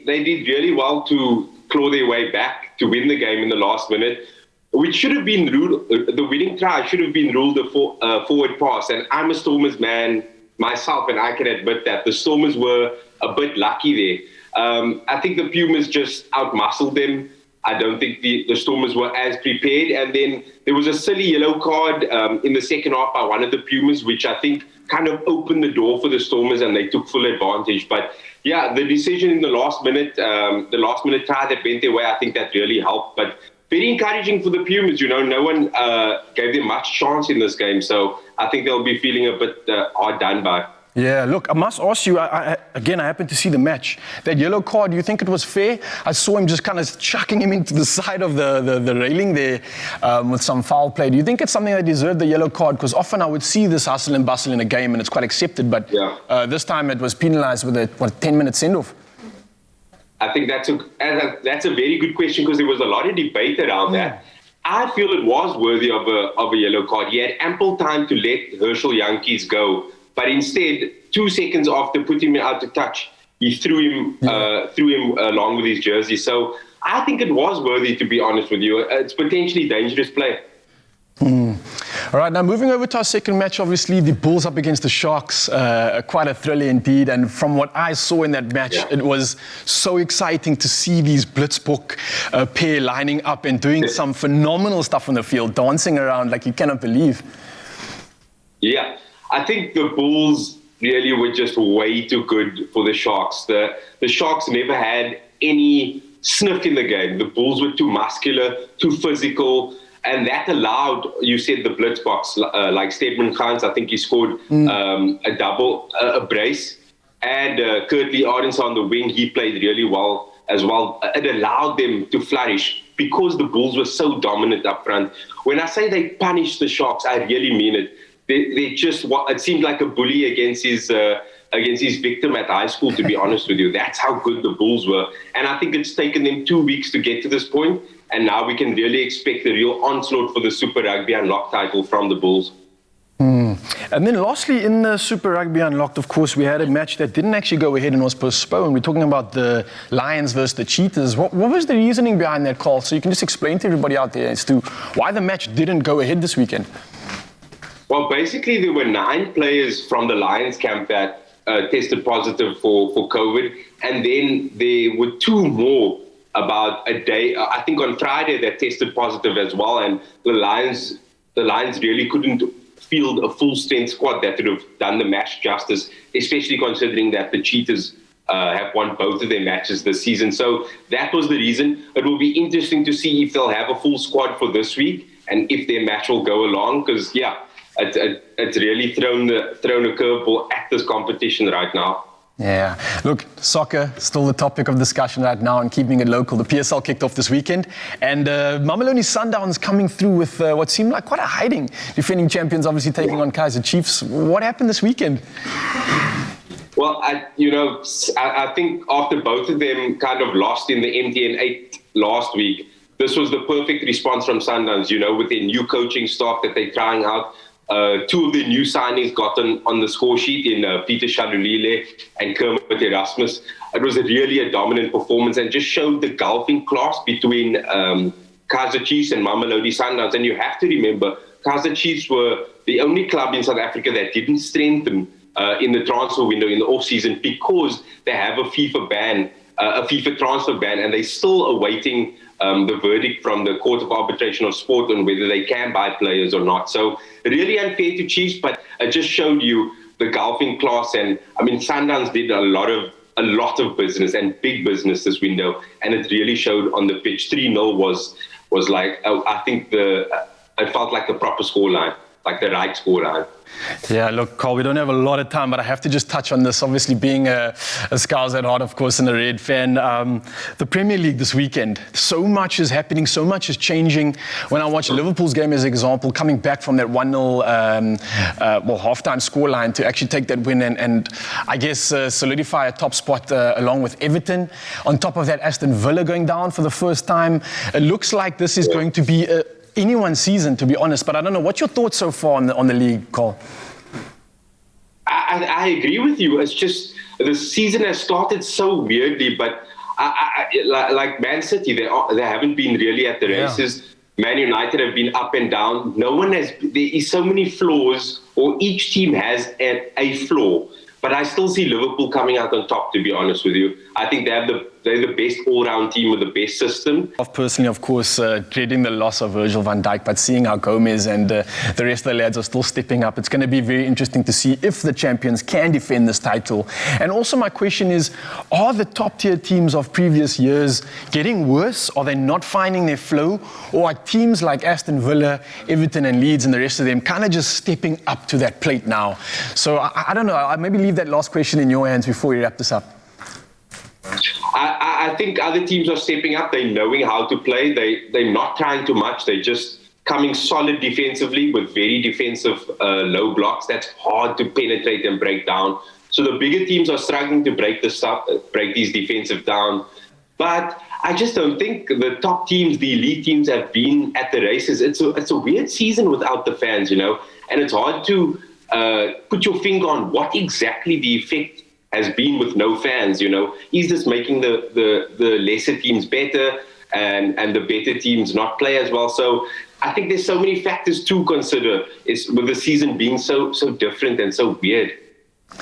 did really well to claw their way back to win the game in the last minute, which should have been ruled, the winning try should have been ruled a forward pass. And I'm a Stormers man myself, and I can admit that. The Stormers were a bit lucky there. I think the Pumas just outmuscled them. I don't think the Stormers were as prepared. And then there was a silly yellow card in the second half by one of the Pumas, which I think kind of opened the door for the Stormers, and they took full advantage. But yeah, the decision in the last minute try that went their way, I think that really helped. But very encouraging for the Pumas, you know, no one gave them much chance in this game. So I think they'll be feeling a bit hard done by.
Yeah, look, I must ask you, I happened to see the match. That yellow card, do you think it was fair? I saw him just kind of chucking him into the side of the railing there with some foul play. Do you think it's something that deserved the yellow card? Because often I would see this hustle and bustle in a game and it's quite accepted, but this time it was penalised with a 10-minute send-off.
I think that's a very good question, because there was a lot of debate around that. I feel it was worthy of a yellow card. He had ample time to let Herschel Yankees go. But instead, 2 seconds after putting him out of touch, he threw him along with his jersey. So I think it was worthy, to be honest with you. It's potentially dangerous play.
All right, now moving over to our second match, obviously the Bulls up against the Sharks, quite a thriller indeed. And from what I saw in that match, it was so exciting to see these Blitzbook pair lining up and doing some phenomenal stuff on the field, dancing around like you cannot believe.
Yeah. I think the Bulls really were just way too good for the Sharks. The Sharks never had any sniff in the game. The Bulls were too muscular, too physical, and that allowed, you said, the blitz box, like Stedman Khans, I think he scored a double, a brace, and Kurtley Arendse on the wing, he played really well as well. It allowed them to flourish because the Bulls were so dominant up front. When I say they punished the Sharks, I really mean it. They just, it seemed like a bully against his against his victim at high school, to be honest with you. That's how good the Bulls were. And I think it's taken them 2 weeks to get to this point, and now we can really expect a real onslaught for the Super Rugby Unlocked title from the Bulls.
And then lastly, in the Super Rugby Unlocked, of course, we had a match that didn't actually go ahead and was postponed. We're talking about the Lions versus the Cheetahs. What was the reasoning behind that call? So you can just explain to everybody out there as to why the match didn't go ahead this weekend.
Well, basically, there were 9 players from the Lions camp that tested positive for COVID. And then there were 2 more about a day, I think on Friday, that tested positive as well. And the Lions really couldn't field a full-strength squad that would have done the match justice, especially considering that the Cheetahs have won both of their matches this season. So that was the reason. It will be interesting to see if they'll have a full squad for this week and if their match will go along, because, yeah, it's really thrown a curveball at this competition right now.
Yeah, look, soccer, still the topic of discussion right now and keeping it local. The PSL kicked off this weekend and Mamelodi Sundowns coming through with what seemed like quite a hiding. Defending champions obviously taking on Kaizer Chiefs. What happened this weekend?
Well, I think after both of them kind of lost in the MTN 8 last week, this was the perfect response from Sundowns, with their new coaching staff that they're trying out. 2 of the new signings got on the score sheet in Peter Shadulile and Kermit Erasmus. It was really a dominant performance and just showed the gulfing class between Kaizer Chiefs and Mamelodi Sundowns. And you have to remember, Kaizer Chiefs were the only club in South Africa that didn't strengthen in the transfer window in the off-season because they have a FIFA transfer ban, and they're still awaiting the verdict from the Court of Arbitration of Sport on whether they can buy players or not. So really unfair to Chiefs, but it just showed you the golfing class. And I mean, Sundowns did a lot of business and big business this window, and it really showed on the pitch. 3-0 was like, I think it felt like the proper scoreline, like the right scoreline.
Yeah, look, Carl, we don't have a lot of time, but I have to just touch on this. Obviously, being a Scouse at heart, of course, and a Red fan. The Premier League this weekend, so much is happening, so much is changing. When I watch Liverpool's game as an example, coming back from that 1-0 halftime scoreline to actually take that win and I guess solidify a top spot along with Everton. On top of that, Aston Villa going down for the first time. It looks like this is going to be anyone's season, to be honest, but I don't know. What's your thoughts so far on the league, Carl?
I agree with you. It's just the season has started so weirdly, but like Man City, they haven't been really at the races. Man United have been up and down. There is so many flaws, or each team has a flaw. But I still see Liverpool coming out on top, to be honest with you. I think they're the best all-round team with the best system.
Personally, of course, dreading the loss of Virgil van Dijk, but seeing how Gomez and the rest of the lads are still stepping up, it's going to be very interesting to see if the champions can defend this title. And also my question is, are the top-tier teams of previous years getting worse? Are they not finding their flow? Or are teams like Aston Villa, Everton and Leeds and the rest of them kind of just stepping up to that plate now? So I don't know, I'll maybe leave that last question in your hands before we wrap this up.
I think other teams are stepping up. They're knowing how to play. They're not trying too much. They're just coming solid defensively with very defensive low blocks. That's hard to penetrate and break down. So the bigger teams are struggling to break these defensive down. But I just don't think the top teams, the elite teams, have been at the races. It's a weird season without the fans, and it's hard to put your finger on what exactly the effect has been with no fans. Is this making the lesser teams better and the better teams not play as well? So I think there's so many factors to consider with the season being so different and so weird.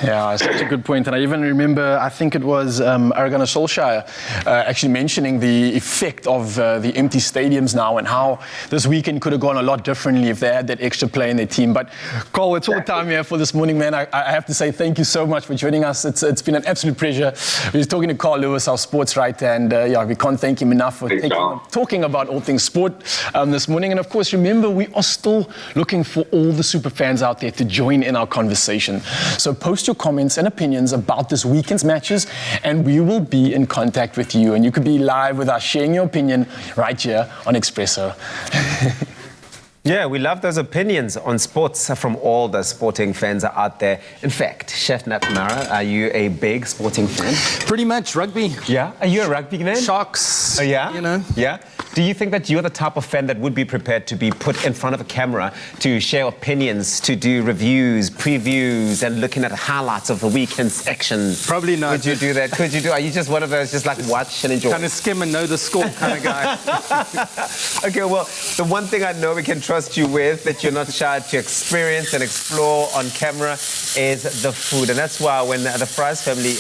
Yeah, such a good point. And I even remember, I think it was Aragana Solskjaer actually mentioning the effect of the empty stadiums now and how this weekend could have gone a lot differently if they had that extra play in their team. But Carl, it's all the time we have for this morning, man. I have to say thank you so much for joining us. It's been an absolute pleasure. We were talking to Carl Lewis, our sports writer, and we can't thank him enough for talking about all things sport this morning. And of course, remember, we are still looking for all the super fans out there to join in our conversation. So post your comments and opinions about this weekend's matches, and we will be in contact with you. And you could be live with us sharing your opinion right here on Expresso.
Yeah, we love those opinions on sports from all the sporting fans out there. In fact, Chef McNamara, are you a big sporting fan?
Pretty much, rugby.
Yeah? Are you a rugby fan?
Sharks.
Oh, yeah?
You know.
Yeah? Do you think that you're the type of fan that would be prepared to be put in front of a camera to share opinions, to do reviews, previews, and looking at highlights of the weekend's action?
Probably not.
Would you do that? Could you do? Are you just one of those just like watch and enjoy?
Kind of skim and know the score kind of guy.
Okay, well, the one thing I know we can trust you with, that you're not shy to experience and explore on camera, is the food. And that's why when the Fries family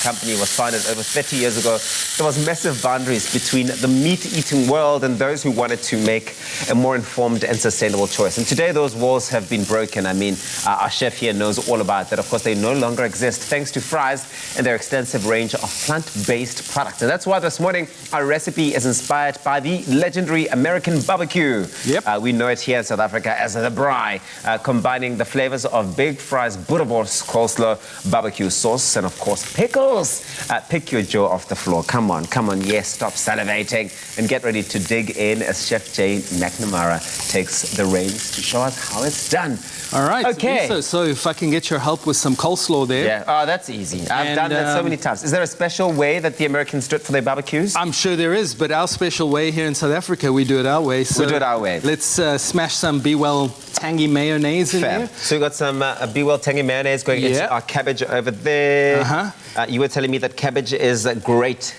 company was founded over 30 years ago, there was massive boundaries between the meat-eating world and those who wanted to make a more informed and sustainable choice. And today those walls have been broken. I mean, our chef here knows all about that. Of course, they no longer exist thanks to Fries and their extensive range of plant-based products. And that's why this morning our recipe is inspired by the legendary American barbecue.
Yep.
We know it here in South Africa as the braai, combining the flavors of Big Fries boerewors, coleslaw, barbecue sauce, and of course pickles. Pick your jaw off the floor. Come on, yes, stop salivating and get ready to dig in as Chef Jane McNamara takes the reins to show us how it's done.
All right.
Okay.
So if I can get your help with some coleslaw there.
Yeah. Oh, that's easy. I've done that so many times. Is there a special way that the Americans do it for their barbecues?
I'm sure there is, but our special way here in South Africa, we do it our way. So
we do it our way.
Let's smash some Be Well tangy mayonnaise in there.
So we got some Be Well tangy mayonnaise going into our cabbage over there. You were telling me that cabbage is great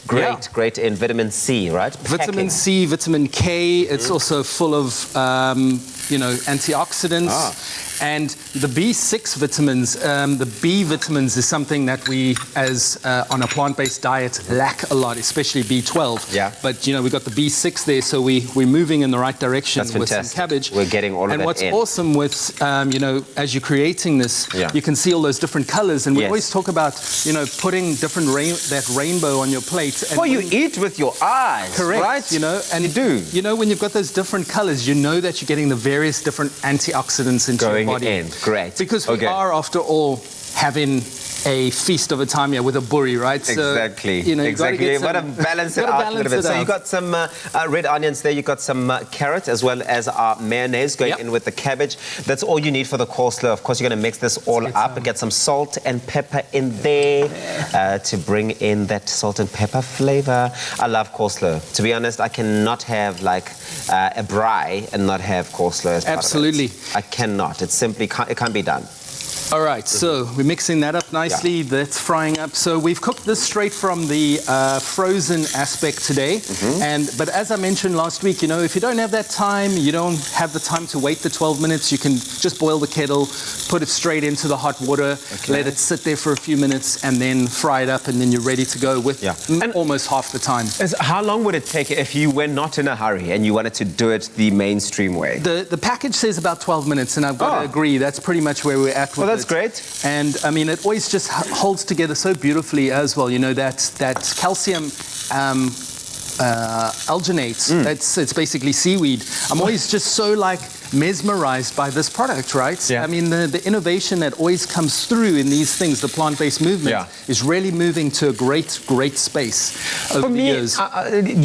in vitamin C, right?
Vitamin C, vitamin K. It's also full of, antioxidants. And the B6 vitamins, the B vitamins is something that we, as on a plant-based diet, lack a lot, especially B12.
Yeah.
But, we've got the B6 there, so we're moving in the right direction.
That's
with
fantastic.
some cabbage.
We're getting all of that in.
And what's awesome with, as you're creating this, you can see all those different colors. And we always talk about, putting different that rainbow on your plate. And
you eat with your eyes,
correct,
right?
And
you do.
When you've got those different colors, you know that you're getting the various different antioxidants into your body.
In. Great.
Because we are, after all, having a feast of a time here with a burri, right?
So, exactly.
Exactly.
You've got to balance it out a little bit. So you got some red onions there, you got some carrot, as well as our mayonnaise going in with the cabbage. That's all you need for the coleslaw. Of course, you're going to mix this all up and get some salt and pepper in there to bring in that salt and pepper flavor. I love coleslaw. To be honest, I cannot have like a braai and not have coleslaw as part of it. I cannot. It simply it can't be done.
All right, so we're mixing that up nicely. That's frying up. So we've cooked this straight from the frozen aspect today. But as I mentioned last week, if you don't have that time, you don't have the time to wait the 12 minutes, you can just boil the kettle, put it straight into the hot water, let it sit there for a few minutes, and then fry it up, and then you're ready to go with almost half the time.
How long would it take if you were not in a hurry and you wanted to do it the mainstream way?
The package says about 12 minutes, and I've got to agree, that's pretty much where we're at with
that's great.
And I mean, it always just holds together so beautifully as well. That calcium alginate. It's basically seaweed. I'm always just so mesmerized by this product, right? I mean, the innovation that always comes through in these things, the plant-based movement, is really moving to a great space over the years.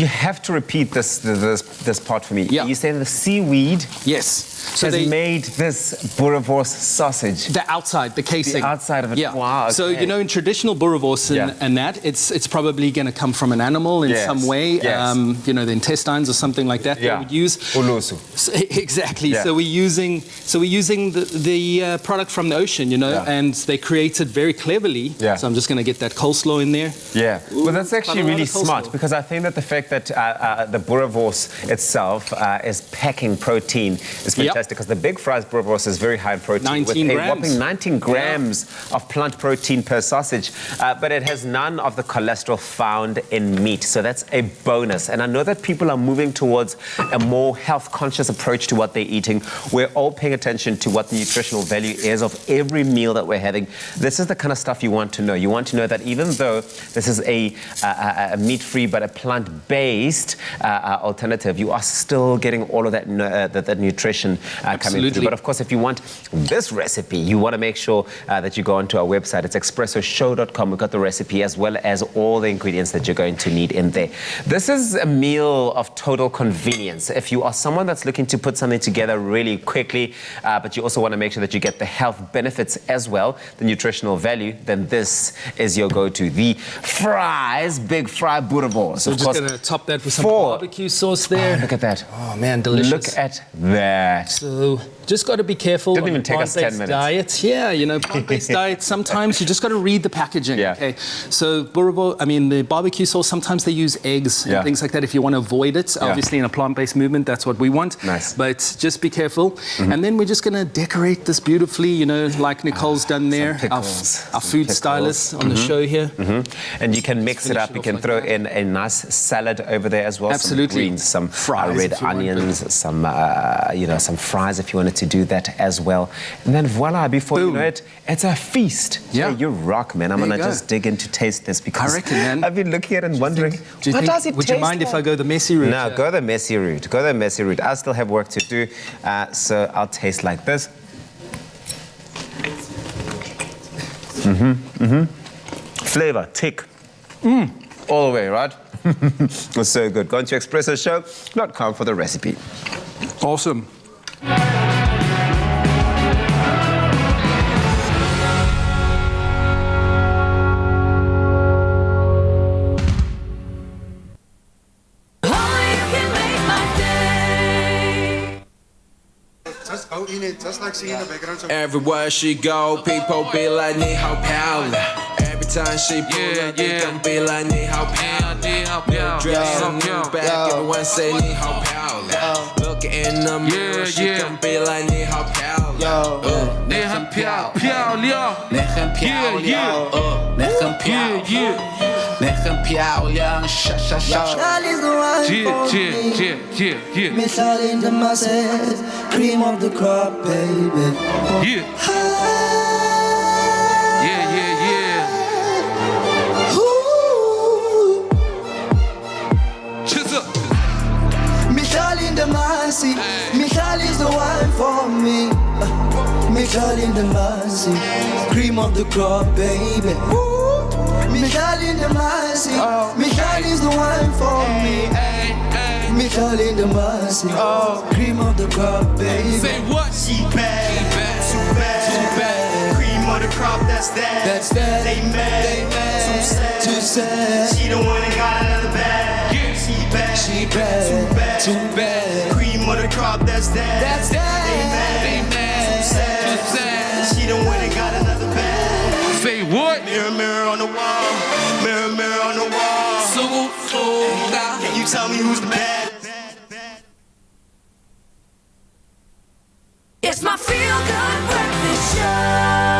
You have to repeat this part for me. You say the seaweed.
Yes.
So they made this boerewors sausage.
The outside, the casing.
The outside of it.
Yeah.
Wow. Okay.
So in traditional boerewors and that, it's probably going to come from an animal in some way. The intestines or something like that they would use.
Ulusu.
So, exactly. Yeah. So we're using the product from the ocean, and they created very cleverly. Yeah. So I'm just going to get that coleslaw in there.
Yeah. Ooh, well, that's actually really smart, because I think that the fact that the boerewors itself is packing protein is fantastic. Because the Big Fries boerewors is very high in protein,
19
with
grams.
a whopping 19 grams of plant protein per sausage, but it has none of the cholesterol found in meat. So that's a bonus. And I know that people are moving towards a more health-conscious approach to what they're eating. We're all paying attention to what the nutritional value is of every meal that we're having. This is the kind of stuff you want to know. You want to know that even though this is a meat-free but a plant-based alternative, you are still getting all of that nutrition coming through. But of course, if you want this recipe, you want to make sure that you go onto our website. It's expressoshow.com. We've got the recipe as well as all the ingredients that you're going to need in there. This is a meal of total convenience. If you are someone that's looking to put something together together really quickly, but you also want to make sure that you get the health benefits as well, the nutritional value, then this is your go-to. The fries, big fry boerewors.
So
of
just
course,
going to top that with some barbecue sauce there.
Oh, look at that.
Oh man, delicious.
Look at that.
So just got to be careful.
Didn't even take us 10 minutes.
Diet. Yeah, you know, plant-based diet, sometimes you just got to read the packaging.
Yeah.
Okay. So the barbecue sauce, sometimes they use eggs and things like that if you want to avoid it. Obviously in a plant-based movement, that's what we want.
Nice.
But just be careful. And then we're just going to decorate this beautifully, you know, like Nicole's done there. Our food stylist on the show here.
And you can mix it up. You can throw in a nice salad over there as well.
Absolutely.
Some greens, some
Fries,
red
if you want,
onions, some some fries if you wanted to do that as well. And then voila, before you know it, it's a feast.
Yeah.
Hey, you rock, man. I'm
There
going
you
to
go.
just dig in to taste this because
I reckon, man.
I've been looking at it and wondering, what does it
Would
taste
you mind
like?
if I go the messy route?
No, go the messy route. Go the messy route. I still have work to do, so I'll taste like this. Flavor, tick. All the way, right? It's so good. Go on to expressoshow.com for the recipe.
Awesome.
Just go in it, just like seeing the background.
Everywhere she go, people be like, ni hao piao le. Every time she pull up, they gon' be like, ni hao piao le. Dress a new bag, everyone say ni hao piao le. Look in the mirror, she gon' be like, ni hao piao le. Ni hao piao le. Ni hao piao le. Ni hao piao le. Ni hao piao le. Sha sha sha.
Michelle in the masses, cream of the crop, baby. Michelle in the massy, Michelle is the one for me. Michelle in the massy, cream of the crop, baby. Michelle in the massy, Michelle is the one for me. Michelle in the massy, cream of the crop, baby.
Say what?
She bad, too bad, too bad. Cream of the crop, that's that. That's that. They mad, too sad. She the one that got another bag. She bad, too bad. Cream of the crop, that's that. That's that. They mad, too sad. She the one that got another bag.
Say what?
Mirror, mirror on the wall. Mirror, mirror on the wall.
So
can you tell me who's the baddest?
It's my feel-good breakfast show.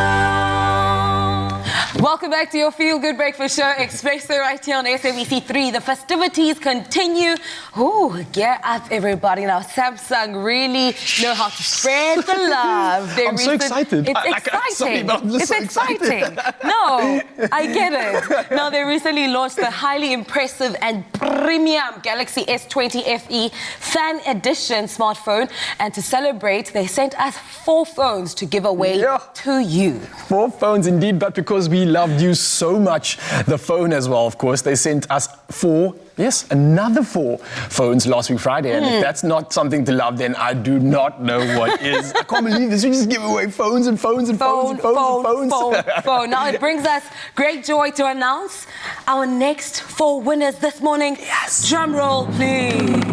Welcome back to your Feel Good Breakfast Show, Expresso right here on SABC3. The festivities continue. Ooh, get up, everybody. Now, Samsung really know how to spread the love.
I'm so excited.
It's
I'm
exciting.
sorry, but I'm just
It's
so
exciting.
excited.
No, I get it. Now, they recently launched the highly impressive and premium Galaxy S20 FE Fan Edition smartphone. And to celebrate, they sent us 4 phones to give away to you.
4 phones indeed, but because we loved you so much, the phone as well, of course, they sent us 4, another 4 phones last week Friday. And if that's not something to love, then I do not know what is. I can't believe this. We just give away phones and phones and phones and phones and phones.
Phone. Now, it brings us great joy to announce our next 4 winners this morning. Yes. Drum roll, please.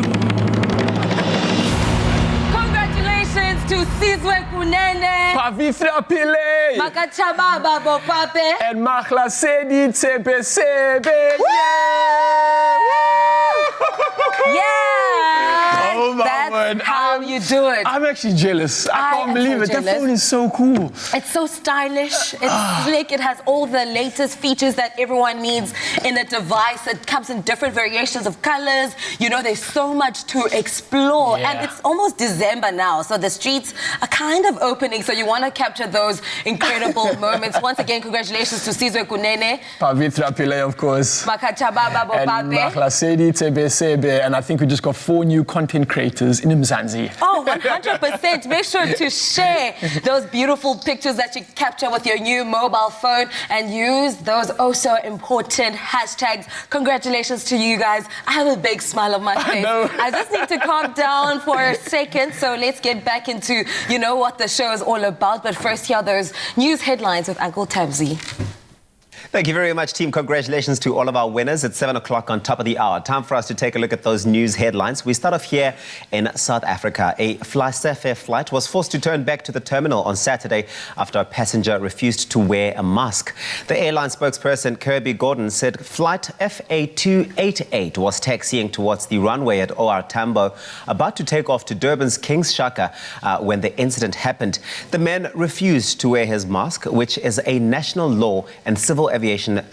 Congratulations to Sizwe Kunene,
Pavitra Pillay,
Makachababa Bopape,
and Mahlasedi Tsepesebe.
Yeah!
Oh my
That's
word.
how you do it.
I'm actually jealous. I can't believe it. That phone is so cool.
It's so stylish. It's slick. It has all the latest features that everyone needs in a device. It comes in different variations of colors. You know, there's so much to explore.
Yeah.
And it's almost December now, so the streets are kind of opening. So you want to capture those incredible moments. Once again, congratulations to Sizwe Kunene,
Pavitra Pillay, of course.
Makachababa
And
Bopape.
Mahlasedi Tsepesebe. Sebe, and I think we just got 4 new content creators in Mzansi.
Oh, 100%. Make sure to share those beautiful pictures that you capture with your new mobile phone and use those also important hashtags. Congratulations to you guys. I have a big smile on my face. I just need to calm down for a second. So let's get back into, what the show is all about. But first, here are those news headlines with Uncle Tabzi.
Thank you very much, team. Congratulations to all of our winners. It's 7 o'clock on top of the hour. Time for us to take a look at those news headlines. We start off here in South Africa. A FlySafair flight was forced to turn back to the terminal on Saturday after a passenger refused to wear a mask. The airline spokesperson, Kirby Gordon, said flight FA288 was taxiing towards the runway at OR Tambo, about to take off to Durban's King's Shaka when the incident happened. The man refused to wear his mask, which is a national law and civil aviation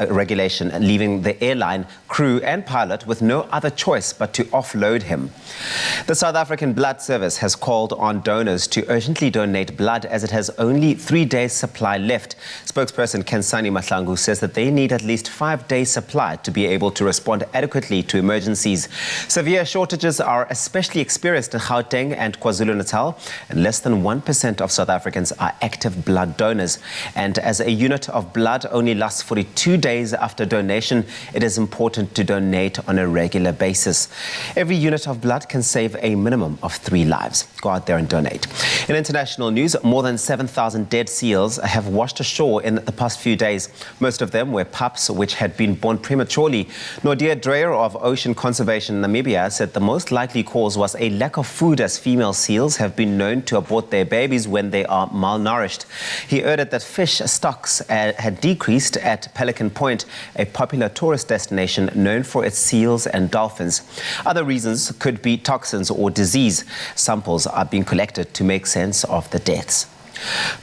regulation, leaving the airline crew and pilot with no other choice but to offload him. The South African Blood Service has called on donors to urgently donate blood as it has only 3 days supply left. Spokesperson Kensani Mahlangu says that they need at least 5 days supply to be able to respond adequately to emergencies. Severe shortages are especially experienced in Gauteng and KwaZulu-Natal, and less than 1% of South Africans are active blood donors. And as a unit of blood only lasts 42 days after donation, it is important to donate on a regular basis. Every unit of blood can save a minimum of 3 lives. Go out there and donate. In international news, more than 7,000 dead seals have washed ashore in the past few days. Most of them were pups which had been born prematurely. Nordia Dreyer of Ocean Conservation Namibia said the most likely cause was a lack of food, as female seals have been known to abort their babies when they are malnourished. He added that fish stocks had decreased at Pelican Point, a popular tourist destination known for its seals and dolphins. Other reasons could be toxins or disease. Samples are being collected to make sense of the deaths.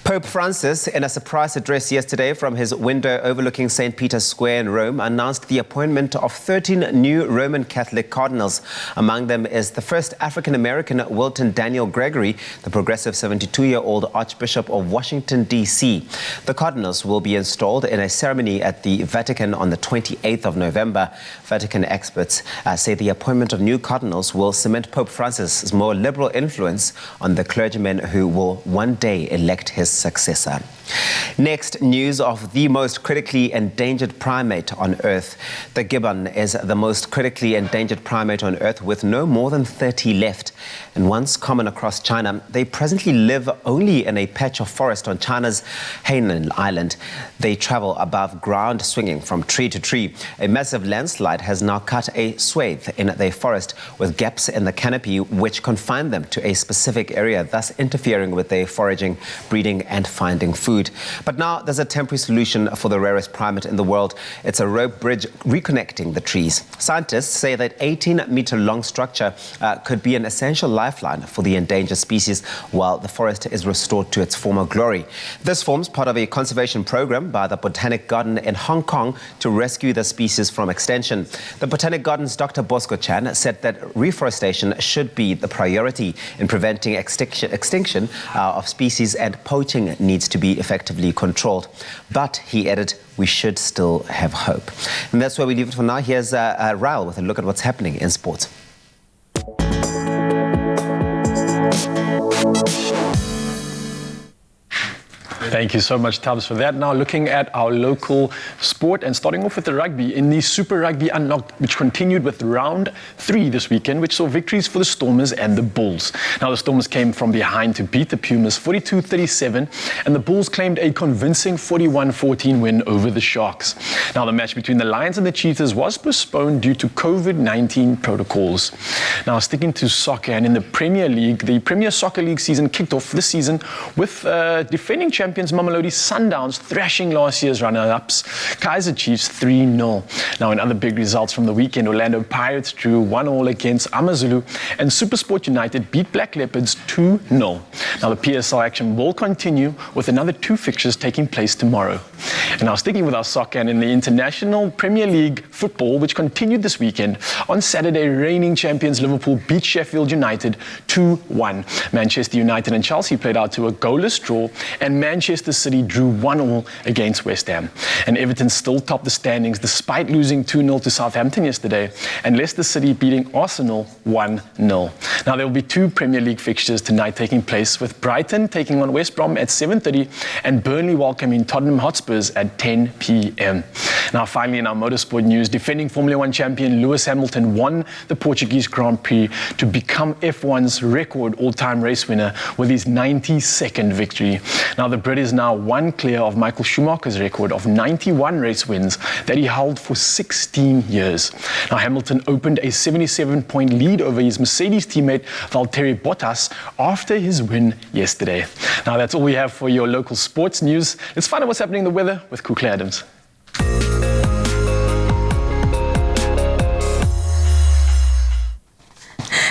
Pope Francis, in a surprise address yesterday from his window overlooking St. Peter's Square in Rome, announced the appointment of 13 new Roman Catholic cardinals. Among them is the first African-American, Wilton Daniel Gregory, the progressive 72-year-old Archbishop of Washington, D.C. The cardinals will be installed in a ceremony at the Vatican on the 28th of November. Vatican experts say the appointment of new cardinals will cement Pope Francis' more liberal influence on the clergymen who will one day elect his successor. Next, news of the most critically endangered primate on Earth. The gibbon is the most critically endangered primate on Earth, with no more than 30 left. And once common across China, they presently live only in a patch of forest on China's Hainan Island. They travel above ground, swinging from tree to tree. A massive landslide has now cut a swathe in their forest, with gaps in the canopy which confine them to a specific area, thus interfering with their foraging, breeding and finding food. But now there's a temporary solution for the rarest primate in the world. It's a rope bridge reconnecting the trees. Scientists say that 18-meter-long structure could be an essential lifeline for the endangered species while the forest is restored to its former glory. This forms part of a conservation program by the Botanic Garden in Hong Kong to rescue the species from extinction. The Botanic Garden's Dr. Bosco Chan said that reforestation should be the priority in preventing extinction of species, and poaching needs to be effectively controlled. But, he added, we should still have hope. And that's where we leave it for now. Here's Raul with a look at what's happening in sports.
Thank you so much, Tubbs, for that. Now looking at our local sport and starting off with the rugby in the Super Rugby Unlocked, which continued with round 3 this weekend, which saw victories for the Stormers and the Bulls. Now the Stormers came from behind to beat the Pumas 42-37, and the Bulls claimed a convincing 41-14 win over the Sharks. Now the match between the Lions and the Cheetahs was postponed due to COVID-19 protocols. Now sticking to soccer, and in the Premier League, the Premier Soccer League season kicked off this season with defending champions Mamelodi Sundowns thrashing last year's runner-ups Kaizer Chiefs 3-0. Now in other big results from the weekend, Orlando Pirates drew 1-1 against Amazulu, and SuperSport United beat Black Leopards 2-0. Now the PSL action will continue with another 2 fixtures taking place tomorrow. And now sticking with our soccer, and in the International Premier League football, which continued this weekend, on Saturday reigning champions Liverpool beat Sheffield United 2-1. Manchester United and Chelsea played out to a goalless draw, and Manchester Manchester City drew 1-1 against West Ham. And Everton still top the standings despite losing 2-0 to Southampton yesterday, and Leicester City beating Arsenal 1-0. Now there will be 2 Premier League fixtures tonight taking place, with Brighton taking on West Brom at 7:30 and Burnley welcoming Tottenham Hotspurs at 10 p.m. Now finally, in our motorsport news, defending Formula 1 champion Lewis Hamilton won the Portuguese Grand Prix to become F1's record all-time race winner with his 92nd victory. Now the Brit is now 1 clear of Michael Schumacher's record of 91 race wins that he held for 16 years. Now Hamilton opened a 77-point lead over his Mercedes teammate Valtteri Bottas after his win yesterday. Now that's all we have for your local sports news. Let's find out what's happening in the weather with Kukle Adams.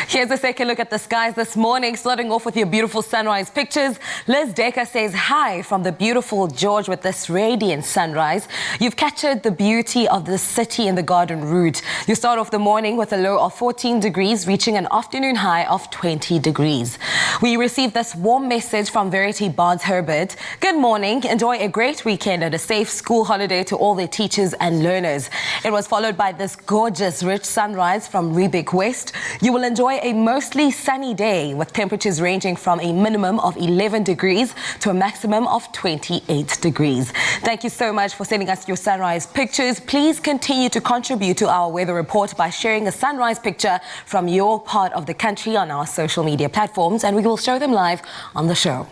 Here's a second look at the skies this morning, starting off with your beautiful sunrise pictures. Liz Decker says hi from the beautiful George with this radiant sunrise. You've captured the beauty of the city in the garden route. You start off the morning with a low of 14 degrees, reaching an afternoon high of 20 degrees. We received this warm message from Verity Barnes Herbert. Good morning. Enjoy a great weekend and a safe school holiday to all their teachers and learners. It was followed by this gorgeous rich sunrise from Riebeek West. You will enjoy a mostly sunny day with temperatures ranging from a minimum of 11 degrees to a maximum of 28 degrees. Thank you so much for sending us your sunrise pictures. Please continue to contribute to our weather report by sharing a sunrise picture from your part of the country on our social media platforms, and we will show them live on the show.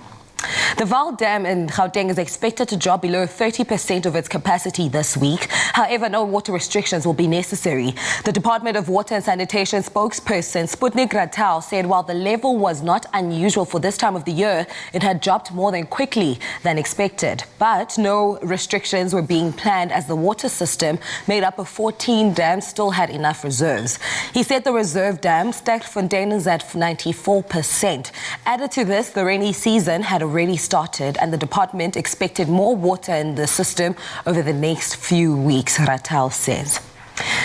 The Val Dam in Gauteng is expected to drop below 30% of its capacity this week. However, no water restrictions will be necessary. The Department of Water and Sanitation spokesperson Sputnik Ratau said while the level was not unusual for this time of the year, it had dropped more quickly than expected. But no restrictions were being planned as the water system, made up of 14 dams, still had enough reserves. He said the reserve dam, Sterkfontein, is at 94%. Added to this, the rainy season had already started and the department expected more water in the system over the next few weeks, Ratau says.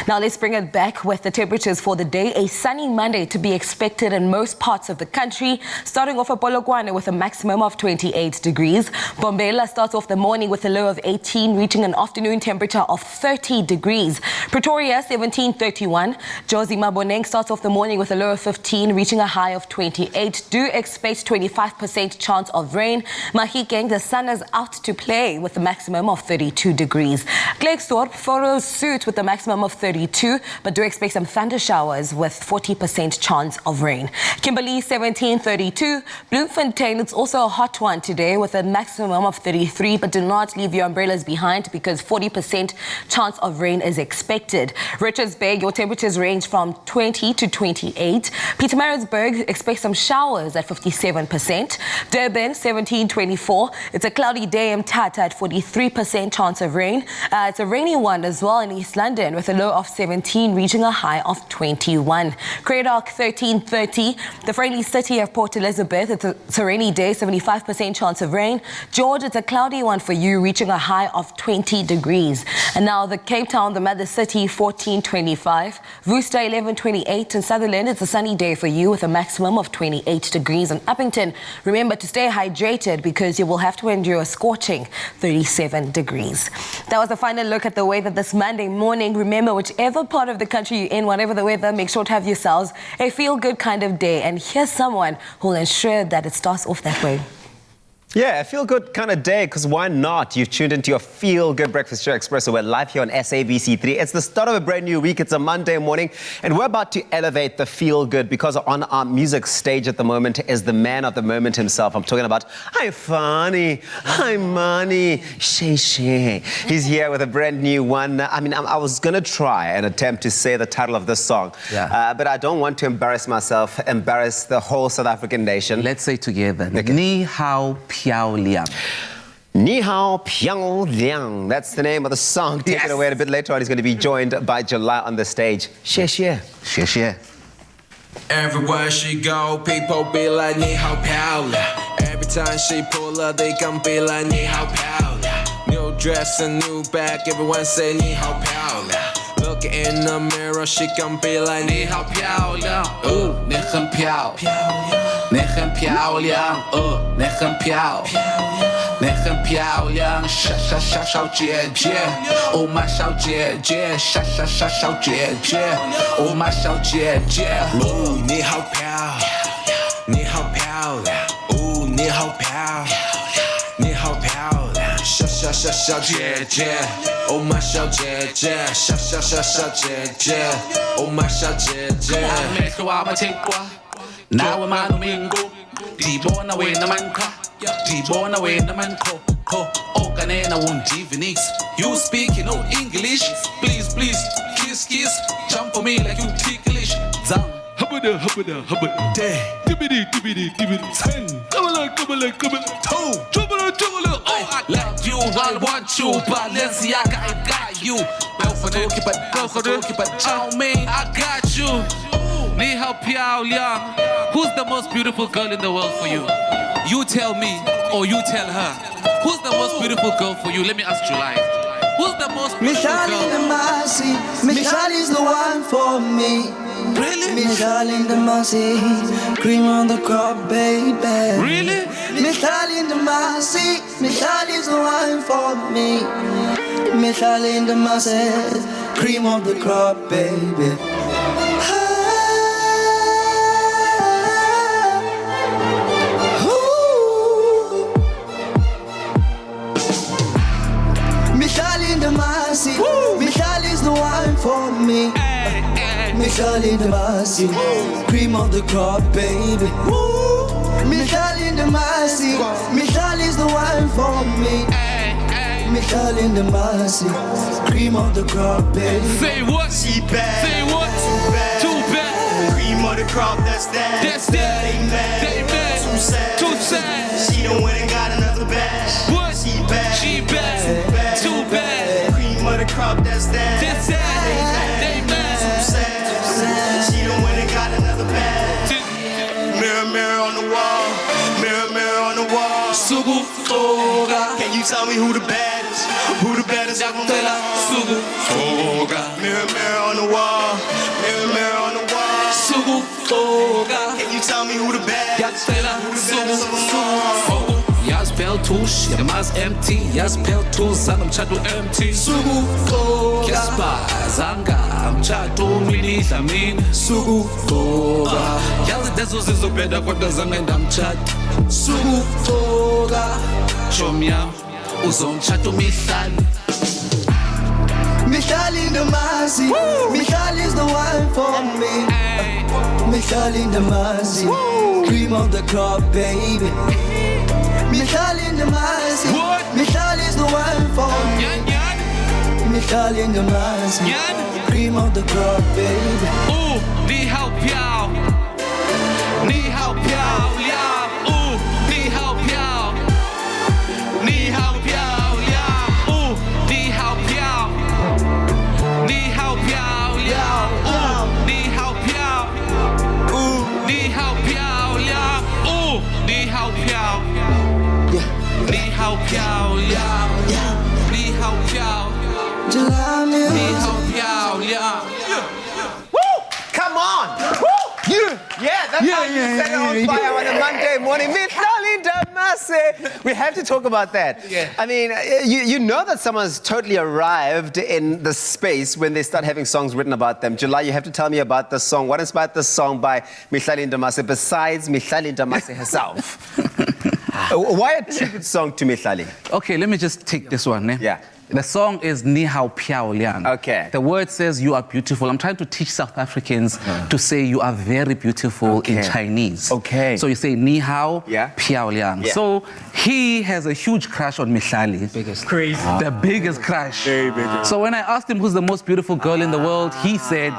Now let's bring it back with the temperatures for the day. A sunny Monday to be expected in most parts of the country, starting off at Polokwane with a maximum of 28 degrees. Bombela starts off the morning with a low of 18, reaching an afternoon temperature of 30 degrees. Pretoria 17:31. Jozi Maboneng starts off the morning with a low of 15, reaching a high of 28. Do expect 25% chance of rain. Mahikeng, the sun is out to play with a maximum of 32 degrees. Klerksdorp follows suit with a maximum of 32, but do expect some thunder showers with 40% chance of rain. Kimberley 17:32. Bloemfontein, it's also a hot one today with a maximum of 33, but do not leave your umbrellas behind because 40% chance of rain is expected. Richards Bay, your temperatures range from 20 to 28. Pietermaritzburg expects some showers at 57%. Durban 17:24. It's a cloudy day in Mthatha at 43% chance of rain. It's a rainy one as well in East London with a low of 17, reaching a high of 21. Cradock 13:30. The friendly city of Port Elizabeth, it's a rainy day, 75% chance of rain. George, it's a cloudy one for you, reaching a high of 20 degrees. And now the Cape Town, the mother city, 14:25. Worcester 11:28. In Sutherland, it's a sunny day for you with a maximum of 28 degrees. And Uppington, remember to stay hydrated because you will have to endure a scorching 37 degrees. That was the final look at the weather this Monday morning. Remember, whichever part of the country you're in, whatever the weather, make sure to have yourselves a feel-good kind of day. And here's someone who will ensure that it starts off that way.
Yeah, a feel-good kind of day, because why not? You've tuned into your feel-good breakfast show, Expresso. We're live here on SABC3. It's the start of a brand new week. It's a Monday morning, and we're about to elevate the feel-good because on our music stage at the moment is the man of the moment himself. I'm talking about iFani, Money, Shay. He's here with a brand new one. I was going to try and attempt to say the title of this song, but I don't want to embarrass myself, embarrass the whole South African nation.
Let's say together, okay. Ni hao Piao Liang.
Ni hao Piao Liang. That's the name of the song. Take it away. A bit later on, he's going to be joined by July on the stage. Share.
Everywhere she go, people be like, Ni hao Piao Liang. Every time she pull up, they gon' be like, Ni hao Piao Liang. New dress and new bag, everyone say, Ni hao Piao Liang. Looking in the mirror, she gon' be like, Ni hao Piao Liang. Ooh, ni很漂亮，你很漂亮，你很漂亮，你很很漂亮，小姐姐，Oh my 小姐姐，小姐姐，Oh my 小姐姐，哦，你好漂亮，你好漂亮，哦，你好漂亮，你好漂亮，小姐姐，Oh my 小姐姐，小姐姐，Oh my 小姐姐，没说话没听过，那我马路民工。Dibona wena manqa, dibona wena manqo, okanena undivinix. You speak no English, please, kiss, jump for me like you ticklish. Zang, hubba, day, dibbity, ten, couple, toe, trouble, oh, I like you, I want you, Balenciaga, I got you. Go for it, chow mein, I got you. Ni hao piao liang. Who's the most beautiful girl in the world for you? You tell me, or you tell her. Who's the most beautiful girl for you? Let me ask you like, who's the most beautiful girl?
Michelle is the one for me.
Really?
Michelle in the Massey, cream on the crop, baby.
Really?
Michelle in the Massey, Michelle is the one for me. Michelle in the Massey, cream of the crop, baby. Michelle is the one for me. Michelle in the Massey, cream of the crop, baby. Michelle in the Massey, Michelle is the one for me. Michelle in the Massey, cream of the crop, baby.
Say what?
She bad.
Say what? Too bad.
Cream of the crop, that's that.
That's that.
They mad.
Too sad.
Too sad. She done went and got another bag.
What?
She bad.
She bad. Too bad.
Cream of the crop, that's that.
That's that. They mad.
Too sad. She done went and got another bag. Mirror, mirror on the wall. Mirror, mirror on the wall.
Sugu toga.
Can you tell me who the baddest? Who the baddest of them all?
Sugu toga.
Mirror, mirror on the wall. Mirror, mirror on the wall.
Sugu toga.
Can you tell me who the baddest?
Yatsela
Who the baddest of them all?
Yaspel tush, yamas empty. Yaspel tush, I'm chatu empty.
Sugu toga.
Yaspa zanga, I'm chatu mini samin. Sugu toga. Yazi dezo zizo beda kwa zanga and I'm chat.
Sugu toga.
Chomya, uzon chatu misali.
Michelle in the Massey, Michelle is the one for me. Michelle in the Massey, cream of the crop, baby. Michelle in the Massey, Michelle is the one for me. Michelle in the Massey, cream of the crop, baby.
Ooh, ni hao piao, ni hao piao, yeah. Ooh, ni hao piao, ni hao piao, yeah. Ooh, ni hao piao, ni hao piao, yeah. Ooh, ni hao piao, ooh, ni hao piao, yeah. Ooh, ni hao piao, ni hao piao, yeah. Ni hao piao, ni hao piao, yeah.
Come on! You! Yeah, that's how you set it on fire on a Monday morning. Michelle Damase! We have to talk about that.
Yeah.
I mean, you know that someone's totally arrived in the space when they start having songs written about them. July, you have to tell me about the song. What inspired the song by Michelle Damase besides Michelle Damase herself? Why a tribute song to Michelle?
Okay, let me just take this one.
Yeah.
The song is Ni Hao Piao Liang.
Okay.
The word says you are beautiful. I'm trying to teach South Africans to say you are very beautiful in Chinese.
Okay.
So you say Ni Hao Piao Liang.
Yeah.
So he has a huge crush on Michelle.
Biggest. Crazy.
The biggest crush.
Very big.
So when I asked him who's the most beautiful girl in the world, he said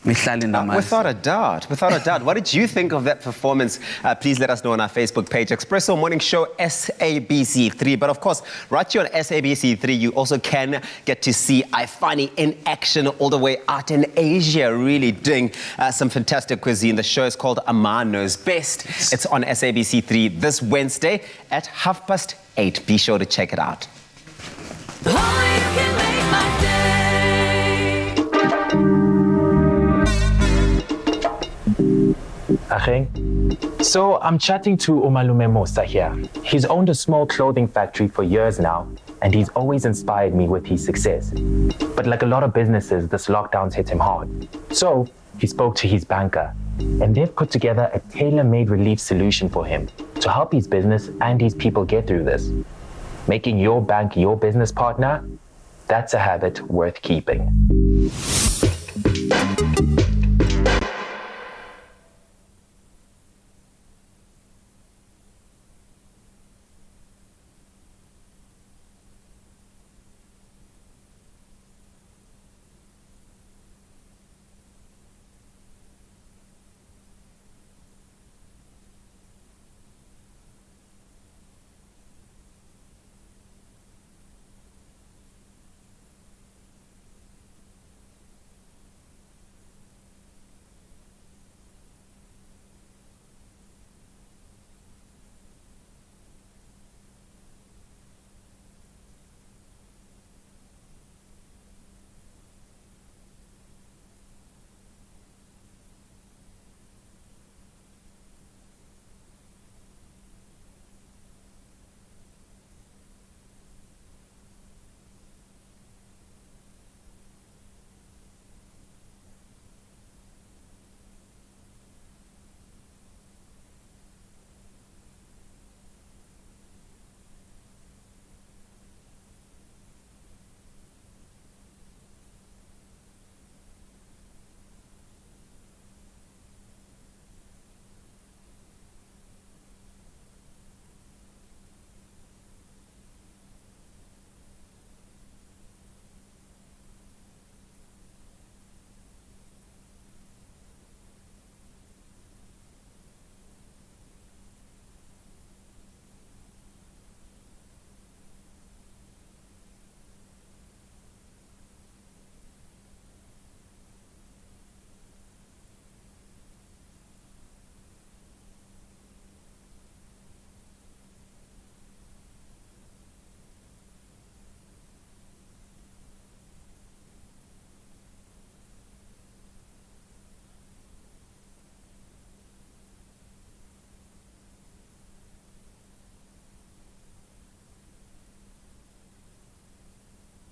Michelle Damase.
Without a doubt, without a doubt. What did you think of that performance? Please let us know on our Facebook page, Expresso Morning Show SABC3. But of course, right here on SABC3, you also can get to see iFani in action all the way out in Asia, really doing some fantastic cuisine. The show is called Amar Knows Best. It's on SABC3 this Wednesday at 8:30. Be sure to check it out.
So I'm chatting to Umalume Musa here. He's owned a small clothing factory for years now, and he's always inspired me with his success. But like a lot of businesses, this lockdown's hit him hard. So he spoke to his banker, and they've put together a tailor-made relief solution for him to help his business and his people get through this. Making your bank your business partner, that's a habit worth keeping.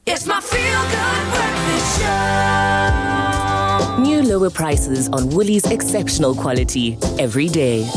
It's my feel-good breakfast show.
New lower prices on Woolies exceptional quality every day.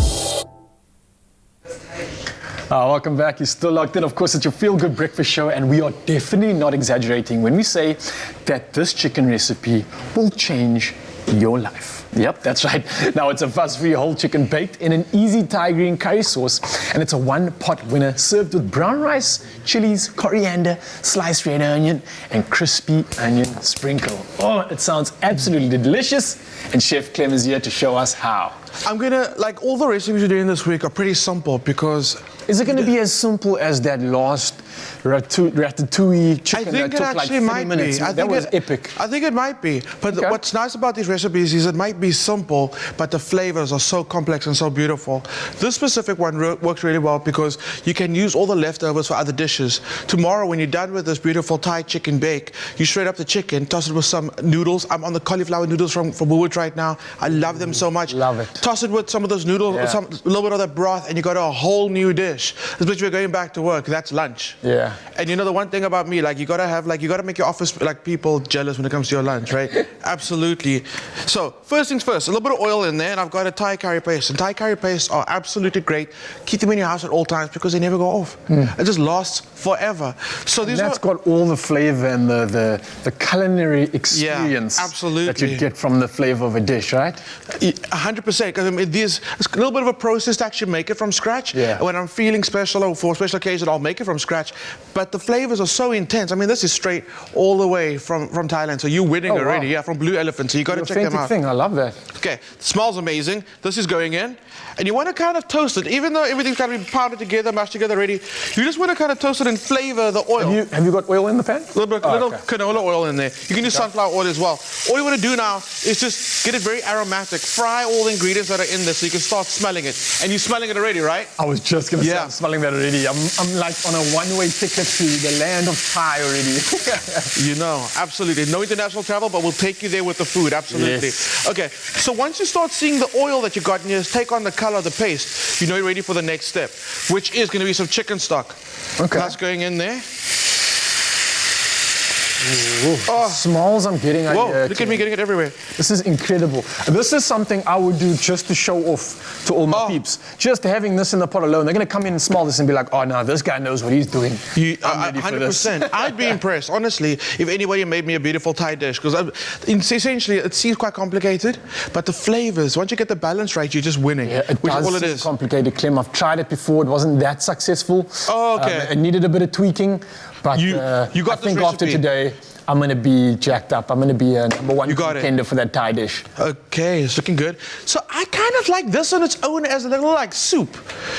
Welcome back. You're still locked in. Of course, it's your Feel Good Breakfast Show, and we are definitely not exaggerating when we say that this chicken recipe will change your life. Yep, that's right. Now it's a fuss-free whole chicken baked in an easy Thai green curry sauce, and it's a one-pot winner served with brown rice, chilies, coriander, sliced red onion, and crispy onion sprinkle. Oh, it sounds absolutely delicious, and Chef Clem is here to show us how.
I'm gonna, like, all the recipes we're doing this week are pretty simple because...
Is it gonna be as simple as that last ratatouille chicken that took like 30 minutes? That was epic.
I think it might be. But what's nice about these recipes is it might be simple, but the flavors are so complex and so beautiful. This specific one works really well because you can use all the leftovers for other dishes. Tomorrow, when you're done with this beautiful Thai chicken bake, you shred up the chicken, toss it with some noodles. I'm on the cauliflower noodles from Woolworths right now. I love them so much.
Love it.
Toss it with some of those noodles, a little bit of that broth, and you got a whole new dish. Especially we're going back to work. That's lunch.
Yeah.
And you know the one thing about me, like you gotta make your office like people jealous when it comes to your lunch, right? Absolutely. So first things first, a little bit of oil in there, and I've got a Thai curry paste. And Thai curry pastes are absolutely great. Keep them in your house at all times because they never go off. It just lasts forever. So these
that's got all the flavor and the culinary experience
absolutely.
that you get from the flavor of a dish, right?
100%. Because I mean, it's a little bit of a process to actually make it from scratch.
Yeah.
When I'm feeling special or for a special occasion, I'll make it from scratch. But the flavors are so intense. I mean, this is straight all the way from Thailand. So you're winning already. Wow. Yeah, from Blue Elephant. So you got to check them out.
Thing. I love that.
Okay, smells amazing. This is going in. And you want to kind of toast it. Even though everything's got to be pounded together, mashed together already, you just want to kind of toast it and flavor the oil.
Have you got oil in the pan?
A little canola oil in there. You can use sunflower oil as well. All you want to do now is just get it very aromatic. Fry all the ingredients that are in this so you can start smelling it. And you're smelling it already, right?
I was just going to say I'm smelling that already. I'm like on a 1 one-way ticket to the land of Thai already.
You know, absolutely. No international travel, but we'll take you there with the food, absolutely.
Yes.
Okay, so once you start seeing the oil that you got in here take on the color of the paste, you know you're ready for the next step, which is going to be some chicken stock.
Okay.
That's going in there.
Oh, smells I'm getting out
Whoa,
here.
look at me getting it everywhere.
This is incredible. This is something I would do just to show off to all my peeps. Just having this in the pot alone, they're going to come in and smell this and be like, oh no, this guy knows what he's doing. I'm ready for this.
100%. I'd be impressed, honestly, if anybody made me a beautiful Thai dish. Because essentially, it seems quite complicated, but the flavors, once you get the balance right, you're just winning.
Yeah, it
which
does
is all it
seem
is.
complicated, Clem. I've tried it before. It wasn't that successful.
Oh, okay.
It needed a bit of tweaking. But
you got
I
this
think after
recipe.
today, I'm going to be jacked up. I'm going to be a number one contender for that Thai dish.
Okay, it's looking good. So I kind of like this on its own as a little like soup.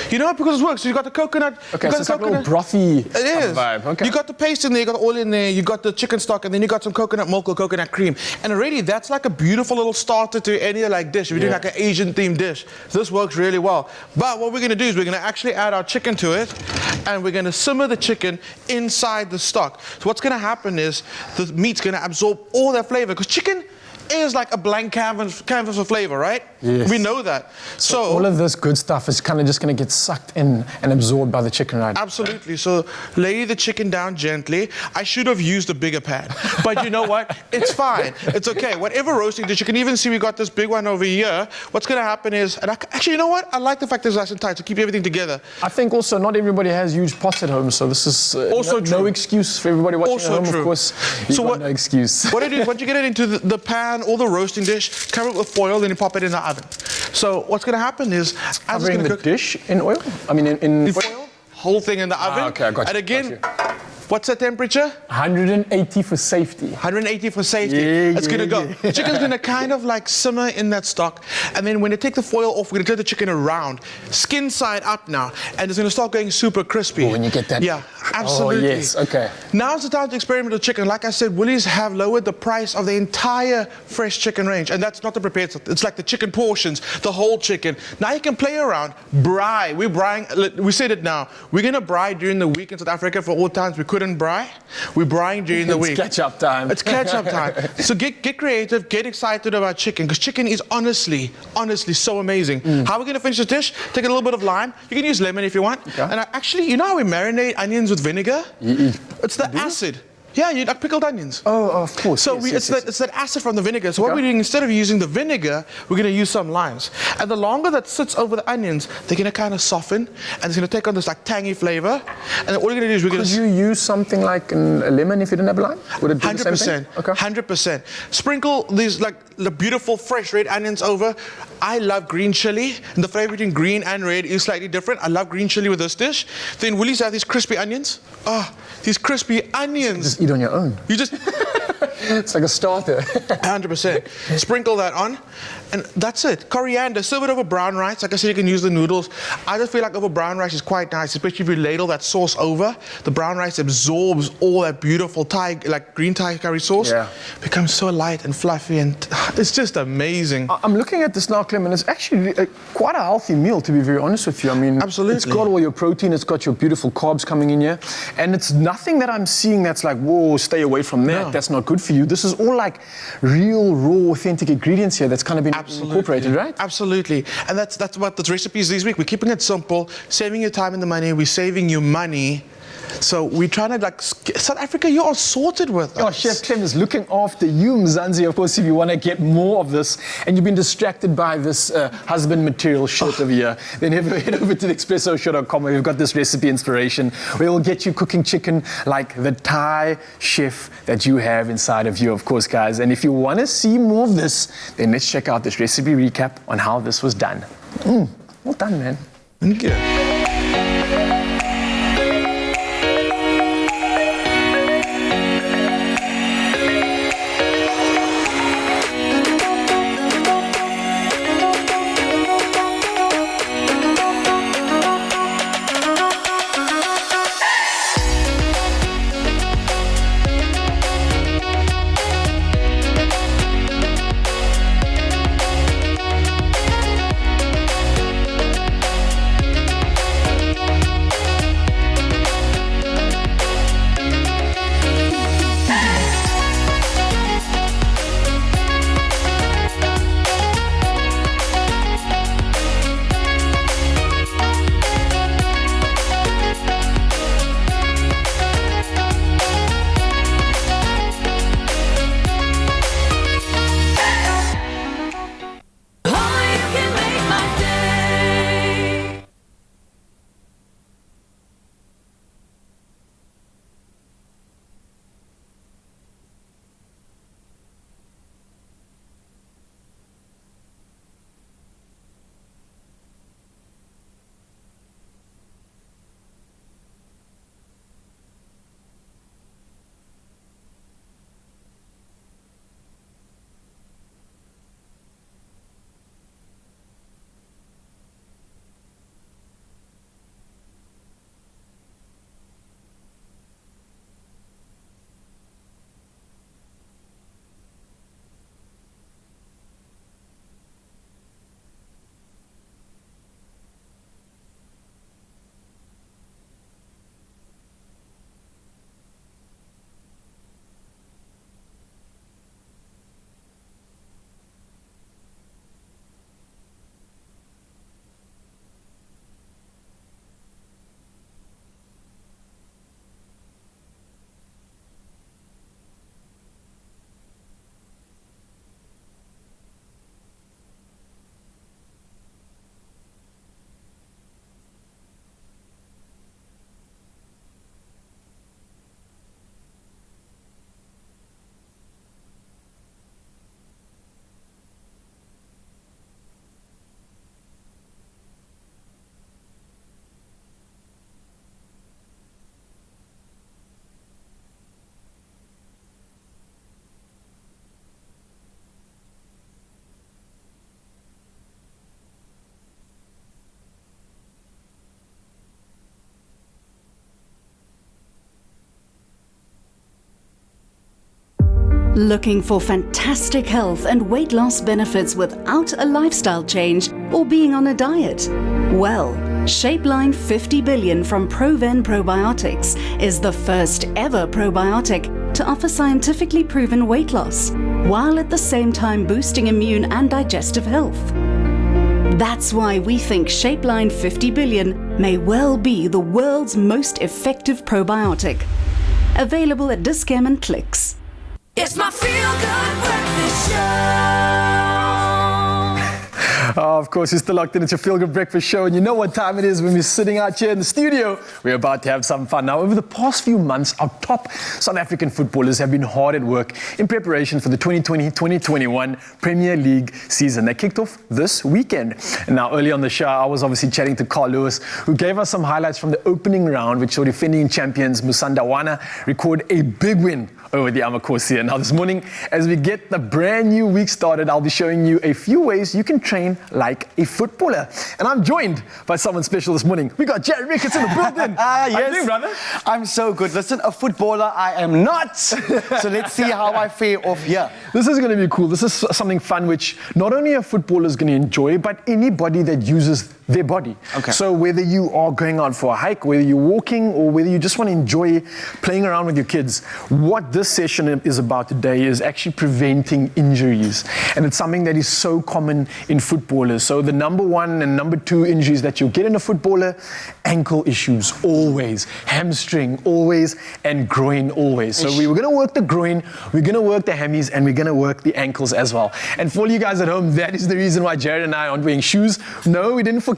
You know, because it works. So you got the coconut.
Okay,
you got
so it's like a little brothy
It is.
vibe. Okay.
You got the paste in there, you got the oil in there, you got the chicken stock, and then you got some coconut milk or coconut cream. And already that's like a beautiful little starter to any like dish. If you're doing like an Asian themed dish, this works really well. But what we're gonna do is we're gonna actually add our chicken to it, and we're gonna simmer the chicken inside the stock. So what's gonna happen is the meat's gonna absorb all that flavor, because chicken is like a blank canvas of flavor, right?
Yes.
We know that. So
all of this good stuff is kind of just going to get sucked in and absorbed by the chicken, right?
Absolutely. So lay the chicken down gently. I should have used a bigger pan, but you know what? It's fine. It's okay. Whatever roasting dish, you can even see we got this big one over here. What's going to happen is, and actually, you know what? I like the fact that it's nice and tight to keep everything together.
I think also not everybody has huge pots at home, so this is
also
no excuse for everybody watching
Also
at home,
true.
of course. So no excuse.
What I do is once you get it into the pan or the roasting dish, cover it with foil, then you pop it in the oven. So what's going to happen is, as it's
Covering
going to
the
cook,
dish in oil? I mean, in
foil, whole thing in the oven.
Okay, I got you.
And again, what's the temperature?
180 for safety.
180 for safety.
Yeah,
It's gonna go.
yeah.
The chicken's gonna kind of like simmer in that stock, and then when you take the foil off, we're gonna turn the chicken around, skin side up now, and it's gonna start going super crispy.
Oh, when you get that.
Yeah, absolutely.
Oh, yes, okay.
Now's the time to experiment with chicken. Like I said, Woolies have lowered the price of the entire fresh chicken range, and that's not the prepared stuff. It's like the chicken portions, the whole chicken. Now you can play around, braai. We're braaiing. We said it now. We're gonna braai during the week in South Africa for all times we couldn't braai. We're braaiing during the week.
It's catch-up time.
It's catch-up time. So get creative, get excited about chicken, because chicken is honestly so amazing. How are we gonna finish this dish? Take a little bit of lime. You can use lemon if you want.
Okay.
And actually, you know how we marinate onions with vinegar? It's the acid. Yeah, you like pickled onions.
Oh, of course.
So
yes,
it's that acid from the vinegar. So what we're doing, instead of using the vinegar, we're going to use some limes. And the longer that sits over the onions, they're going to kind of soften, and it's going to take on this like tangy flavor. And then all you're going to do is we're going to...
Could you use something like a lemon if you didn't have a lime? Would it do the same thing?
100%. Okay. 100%. Sprinkle these like the beautiful fresh red onions over. I love green chili, and the flavor between green and red is slightly different. I love green chili with this dish. Then Woolies have these crispy onions. Oh, these crispy onions.
Just eat on your own.
You just...
It's like a starter.
100%. Sprinkle that on, and that's it. Coriander, serve it over brown rice. Like I said, you can use the noodles. I just feel like over brown rice is quite nice, especially if you ladle that sauce over. The brown rice absorbs all that beautiful Thai, like green Thai curry sauce.
Yeah.
Becomes so light and fluffy, and it's just amazing.
I'm looking at this now, Clem, and it's actually quite a healthy meal, to be very honest with you. I mean,
absolutely.
It's got all your protein, it's got your beautiful carbs coming in here, and it's nothing that I'm seeing that's like, whoa, stay away from that.
No.
That's not good for you. This is all like real, raw, authentic ingredients here that's kind of been incorporated, right?
Absolutely. And that's what the recipes this week. We're keeping it simple, saving you time and the money. We're saving you money. So we're trying to like, South Africa, you are sorted with us.
Oh, Chef Clem is looking after you, Mzansi. Of course, if you want to get more of this and you've been distracted by this husband material shirt over here, then head over to the expressoshow.com where we've got this recipe inspiration where we'll get you cooking chicken like the Thai chef that you have inside of you, of course, guys. And if you want to see more of this, then let's check out this recipe recap on how this was done. Well done, man.
Thank you.
Looking for fantastic health and weight loss benefits without a lifestyle change or being on a diet? Well, Shapeline 50 Billion from Proven Probiotics is the first ever probiotic to offer scientifically proven weight loss, while at the same time boosting immune and digestive health. That's why we think Shapeline 50 Billion may well be the world's most effective probiotic. Available at Dis-Chem and Clicks.
It's my feel-good breakfast show.
Of course, you're still locked in. It's your Feel Good Breakfast Show, and you know what time it is when we're sitting out here in the studio. We're about to have some fun. Now, over the past few months, our top South African footballers have been hard at work in preparation for the 2020-2021 Premier League season. They kicked off this weekend. And now, early on the show, I was obviously chatting to Carl Lewis, who gave us some highlights from the opening round, which saw defending champions Musandawana record a big win over the Amakosi. Now this morning, as we get the brand new week started, I'll be showing you a few ways you can train like a footballer. And I'm joined by someone special this morning. We got Jared Ricketts in the building. How you doing, brother?
I'm so good. Listen, a footballer I am not. So let's see how I fare off here.
This is going to be cool. This is something fun which not only a footballer is going to enjoy, but anybody that uses their body.
Okay.
So whether you are going out for a hike, whether you're walking, or whether you just want to enjoy playing around with your kids, what this session is about today is actually preventing injuries. And it's something that is so common in footballers. So the number one and number two injuries that you'll get in a footballer, ankle issues, always. Hamstring, always. And groin, always. So we're going to work the groin, we're going to work the hammies, and we're going to work the ankles as well. And for all you guys at home, that is the reason why Jared and I aren't wearing shoes. No, we didn't forget.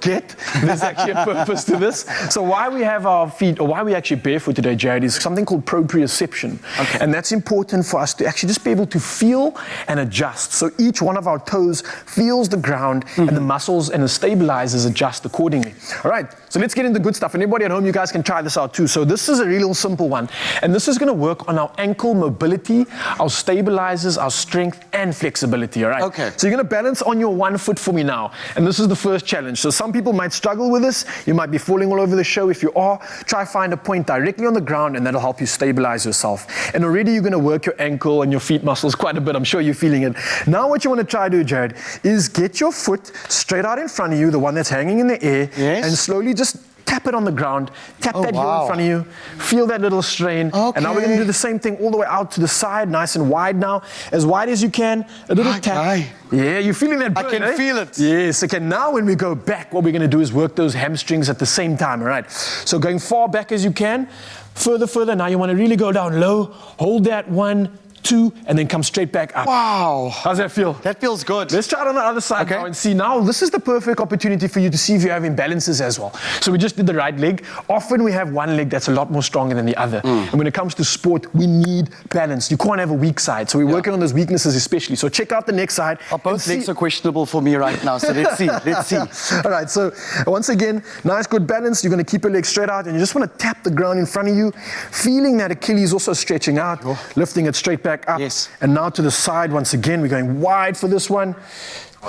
There's actually a purpose to this. So why we have our feet, or why we actually barefoot today, Jared, is something called proprioception. Okay. And that's important for us to actually just be able to feel and adjust. So each one of our toes feels the ground, and the muscles and the stabilizers adjust accordingly. All right, so let's get into good stuff. Anybody at home, you guys can try this out too. So this is a real simple one. And this is going to work on our ankle mobility, our stabilizers, our strength, and flexibility. All right?
Okay.
So you're going to balance on your one foot for me now. And this is the first challenge. So some people might struggle with this. You might be falling all over the show. If you are, try find a point directly on the ground, and that'll help you stabilize yourself. And already you're going to work your ankle and your feet muscles quite a bit. I'm sure you're feeling it. Now what you want to try to do, Jared, is get your foot straight out in front of you, the one that's hanging in the air, and slowly just tap it on the ground, tap that heel in front of you, feel that little strain. Okay. And now we're going to do the same thing all the way out to the side, nice and wide now, as wide as you can, a little tap. Yeah, you're feeling that burn,
I can feel it.
Yes, okay, now when we go back, what we're going to do is work those hamstrings at the same time, all right? So going far back as you can, further, now you want to really go down low, hold that 1, 2, and then come straight back up.
Wow.
How's that feel?
That feels good.
Let's try it on the other side now and see. Now, this is the perfect opportunity for you to see if you have imbalances as well. So we just did the right leg. Often we have one leg that's a lot more stronger than the other. And when it comes to sport, we need balance. You can't have a weak side. So we're working on those weaknesses especially. So check out the next side.
Both legs are questionable for me right now, so let's see. Let's see.
All right, so once again, nice, good balance. You're going to keep your legs straight out, and you just want to tap the ground in front of you, feeling that Achilles also stretching out, lifting it straight back up.
Yes.
And now to the side once again. We're going wide for this one.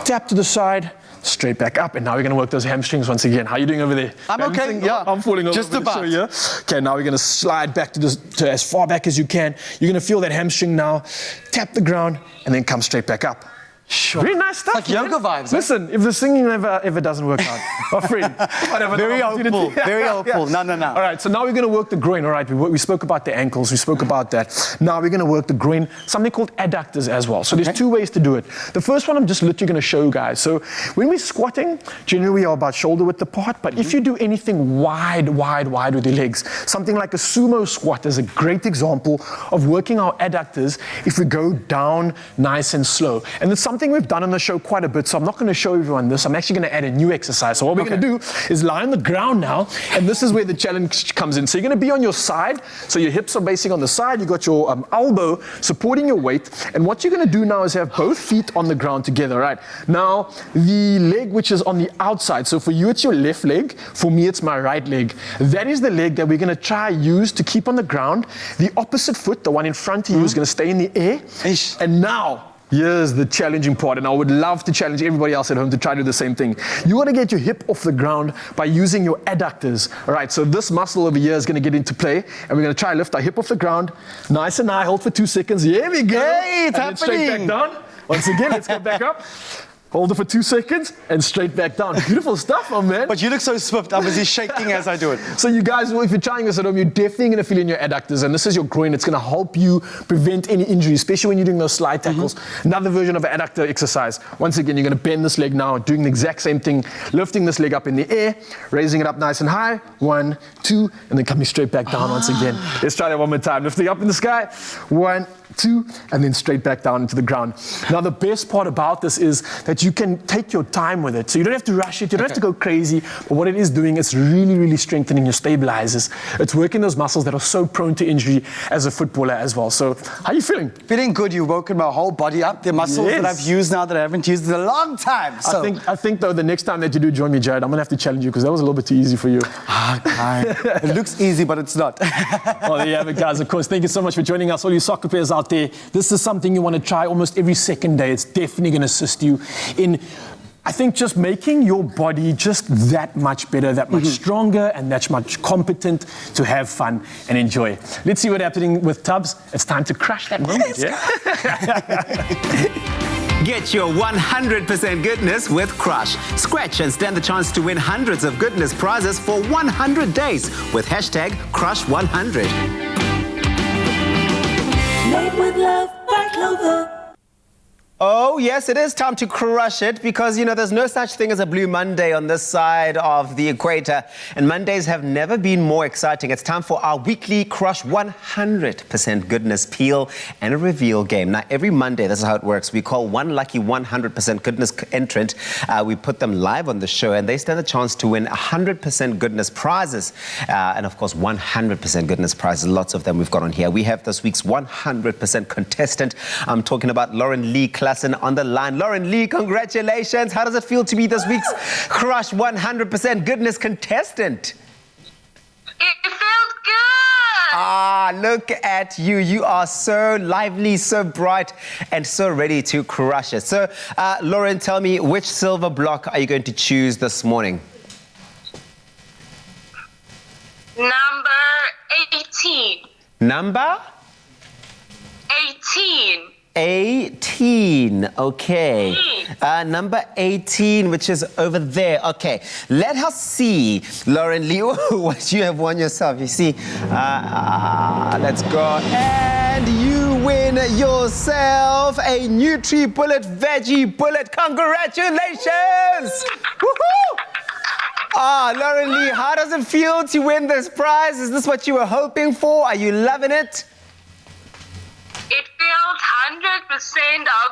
Tap to the side, straight back up. And now we're going to work those hamstrings once again. How are you doing over there?
I'm okay, yeah.
I'm falling over.
Just about.
Yeah. Okay, now we're going to slide back to as far back as you can. You're going to feel that hamstring now. Tap the ground and then come straight back up.
Sure.
Very nice stuff.
Like yoga vibes.
Listen, if the singing ever doesn't work out, my friend, whatever.
Very hopeful. Very hopeful. No.
All right, so now we're going to work the groin. All right, we spoke about the ankles. We spoke about that. Now we're going to work the groin, something called adductors as well. So there's two ways to do it. The first one I'm just literally going to show you guys. So when we're squatting, generally we are about shoulder width apart. But if you do anything wide with your legs, something like a sumo squat is a great example of working our adductors if we go down nice and slow. And it's something we've done on the show quite a bit, so I'm not going to show everyone this. I'm actually going to add a new exercise. So what we're going to do is lie on the ground now, and this is where the challenge comes in. So you're going to be on your side, so your hips are basing on the side, you got your elbow supporting your weight, and what you're going to do now is have both feet on the ground together, right? Now, the leg which is on the outside, so for you it's your left leg, for me it's my right leg. That is the leg that we're going to try use to keep on the ground. The opposite foot, the one in front of you, is going to stay in the air. And now, Here's the challenging part, and I would love to challenge everybody else at home to try to do the same thing. You want to get your hip off the ground by using your adductors. All right, so this muscle over here is going to get into play, and we're going to try to lift our hip off the ground. Nice and high, hold for 2 seconds. Here we go.
Hey, it's
and then straight back
happening.
down. Once again, let's go back up. Hold it for 2 seconds and straight back down. Beautiful stuff, my man.
But you look so swift. I'm busy shaking as I do it.
So you guys, if you're trying this at home, you're definitely going to feel in your adductors, and this is your groin. It's going to help you prevent any injury, especially when you're doing those slide tackles. Another version of an adductor exercise. Once again, you're going to bend this leg now, doing the exact same thing, lifting this leg up in the air, raising it up nice and high. 1, 2, and then coming straight back down once again. Let's try that one more time. Lifting up in the sky. 1, 2, and then straight back down into the ground. Now, the best part about this is that you can take your time with it. So you don't have to rush it, you don't have to go crazy, but what it is doing, it's really, really strengthening your stabilizers. It's working those muscles that are so prone to injury as a footballer as well. So, how are you feeling?
Feeling good. You've woken my whole body up. The muscles that I've used now that I haven't used in a long time. So.
I think though, the next time that you do join me, Jared, I'm going to have to challenge you because that was a little bit too easy for you.
It looks easy, but it's not.
Well, there you have it, guys. Of course, thank you so much for joining us, all you soccer players out there. This is something you want to try almost every second day. It's definitely going to assist you in, I think, just making your body just that much better, that much stronger, and that much competent to have fun and enjoy. Let's see what's happening with Tubbs. It's time to crush that moment.
Get your 100% goodness with Crush. Scratch and stand the chance to win hundreds of goodness prizes for 100 days with hashtag Crush100.
Made with love by Clover.
Oh, yes, it is time to crush it because, you know, there's no such thing as a blue Monday on this side of the equator. And Mondays have never been more exciting. It's time for our weekly Crush 100% Goodness Peel and a Reveal game. Now, every Monday, this is how it works. We call one lucky 100% Goodness entrant. We put them live on the show and they stand a chance to win 100% Goodness prizes. And, of course, 100% Goodness prizes. Lots of them we've got on here. We have this week's 100% contestant. I'm talking about Lauren Lee on the line. Lauren Lee, congratulations. How does it feel to be this week's Crush 100% Goodness contestant?
It feels good.
Ah, look at you. You are so lively, so bright, and so ready to crush it. So, Lauren, tell me, which silver block are you going to choose this morning?
Number 18.
Number?
18.
18, okay. Number 18, which is over there. Okay, let us see, Lauren Lee, what you have won yourself. You see, let's go. And you win yourself a Nutri-Bullet Veggie Bullet. Congratulations! Woohoo! Lauren Lee, how does it feel to win this prize? Is this what you were hoping for? Are you loving it?
It feels 100% of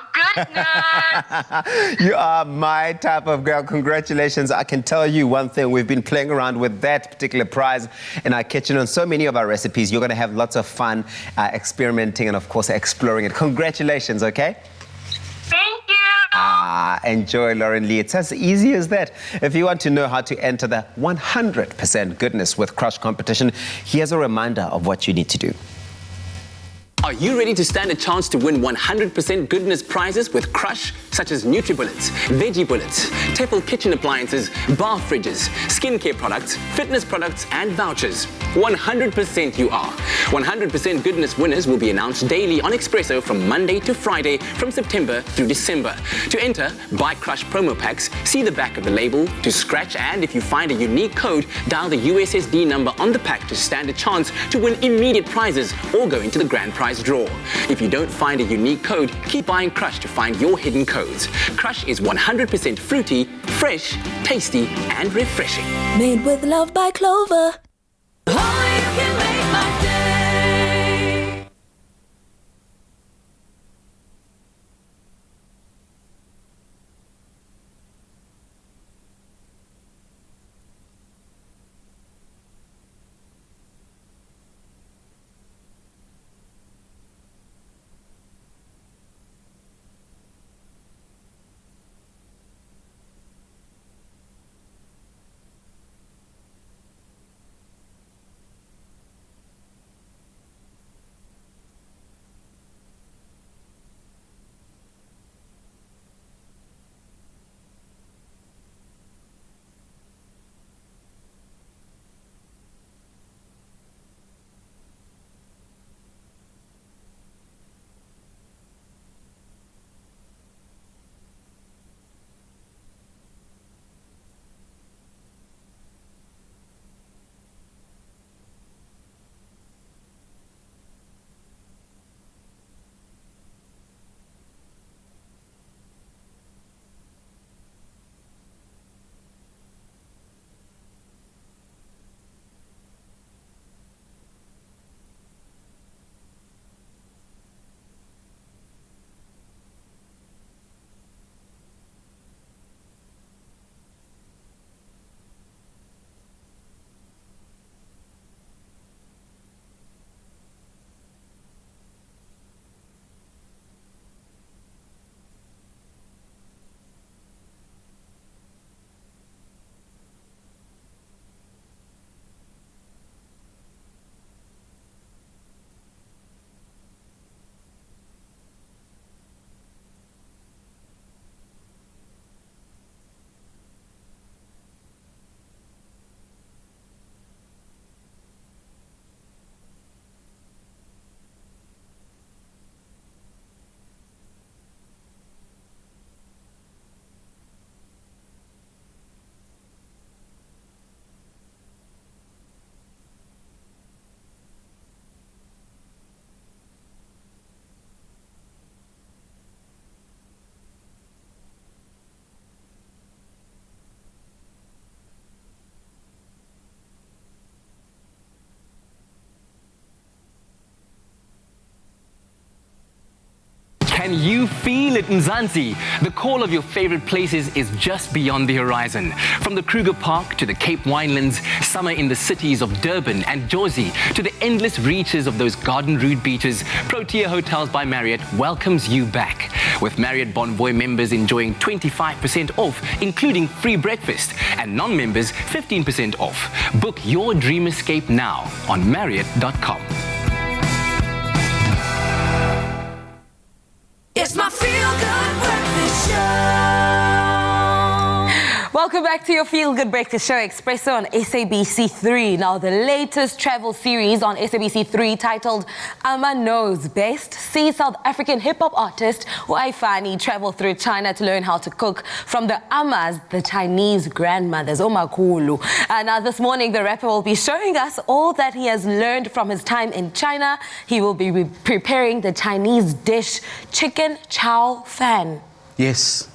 goodness.
You are my type of girl. Congratulations. I can tell you one thing. We've been playing around with that particular prize in our kitchen on so many of our recipes. You're going to have lots of fun experimenting and, of course, exploring it. Congratulations, okay?
Thank you.
Enjoy, Lauren Lee. It's as easy as that. If you want to know how to enter the 100% Goodness with Crush competition, here's a reminder of what you need to do.
Are you ready to stand a chance to win 100% goodness prizes with Crush, such as Nutri-Bullets, Veggie Bullets, Tefl kitchen appliances, bar fridges, skincare products, fitness products, and vouchers? 100% you are. 100% goodness winners will be announced daily on Expresso from Monday to Friday from September through December. To enter, buy Crush promo packs, see the back of the label to scratch, and if you find a unique code, dial the USSD number on the pack to stand a chance to win immediate prizes or go into the grand prize draw. If you don't find a unique code, keep buying Crush to find your hidden codes. Crush is 100% fruity, fresh, tasty, and refreshing.
Made with love by Clover. Oh, you can make my day.
Can you feel it, Mzansi? The call of your favorite places is just beyond the horizon. From the Kruger Park to the Cape Winelands, summer in the cities of Durban and Jozi, to the endless reaches of those garden route beaches, Protea Hotels by Marriott welcomes you back. With Marriott Bonvoy members enjoying 25% off, including free breakfast, and non-members 15% off. Book your dream escape now on Marriott.com.
It's my feel-good breakfast show.
Welcome back to your Feel Good Breakfast Show, Expresso on SABC3. Now, the latest travel series on SABC3 titled Ama Knows Best sees South African hip-hop artist iFani travel through China to learn how to cook from the Amas, the Chinese grandmothers, Omakulu. Now, this morning, the rapper will be showing us all that he has learned from his time in China. He will be preparing the Chinese dish, chicken chow fan.
Yes.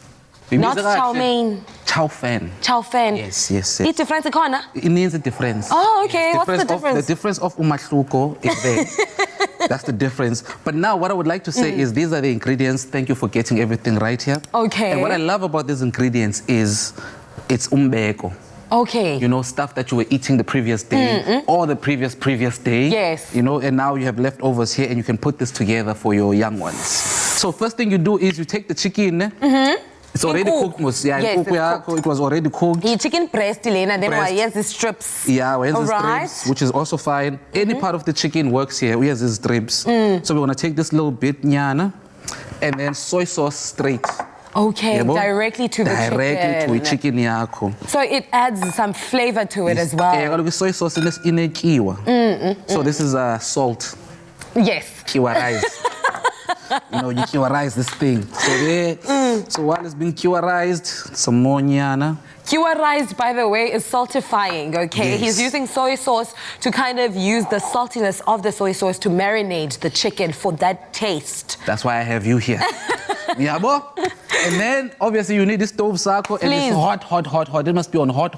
Not chow mein.
Chow fan.
Chow fan.
Yes, yes,
It's
yes.
different, corner.
It means a difference.
Oh, okay.
Yes,
What's the difference?
The difference of umahluko is there. That's the difference. But now what I would like to say is these are the ingredients. Thank you for getting everything right here.
Okay.
And what I love about these ingredients is it's umbeko.
Okay.
You know, stuff that you were eating the previous day or the previous day.
Yes.
You know, and now you have leftovers here and you can put this together for your young ones. So first thing you do is you take the chicken. It's already cooked.
Yes, it's cooked.
It was already cooked.
The chicken breast, Elena, then
Breast.
he has the strips.
Yeah, we have the
Alright.
strips, which is also fine. Any part of the chicken works here. We have the strips. So we want to take this little bit, nyana, and then soy sauce straight.
Okay,
Yabo?
directly to the
Directly to the
chicken.
chicken yako.
So it adds some flavor to it as well.
Yeah, soy sauce in this kiwa. So this is salt.
Yes.
Kiwa rice. You know, you kiwarize this thing. So there, so while it's being kiwarized, some more nyana.
Cured, by the way, is saltifying, okay?
Yes.
He's using soy sauce to kind of use the saltiness of the soy sauce to marinate the chicken for that taste.
That's why I have you here. Yeah, bo? And then, obviously, you need this stove circle and
Please.
it's hot. It must be on hot.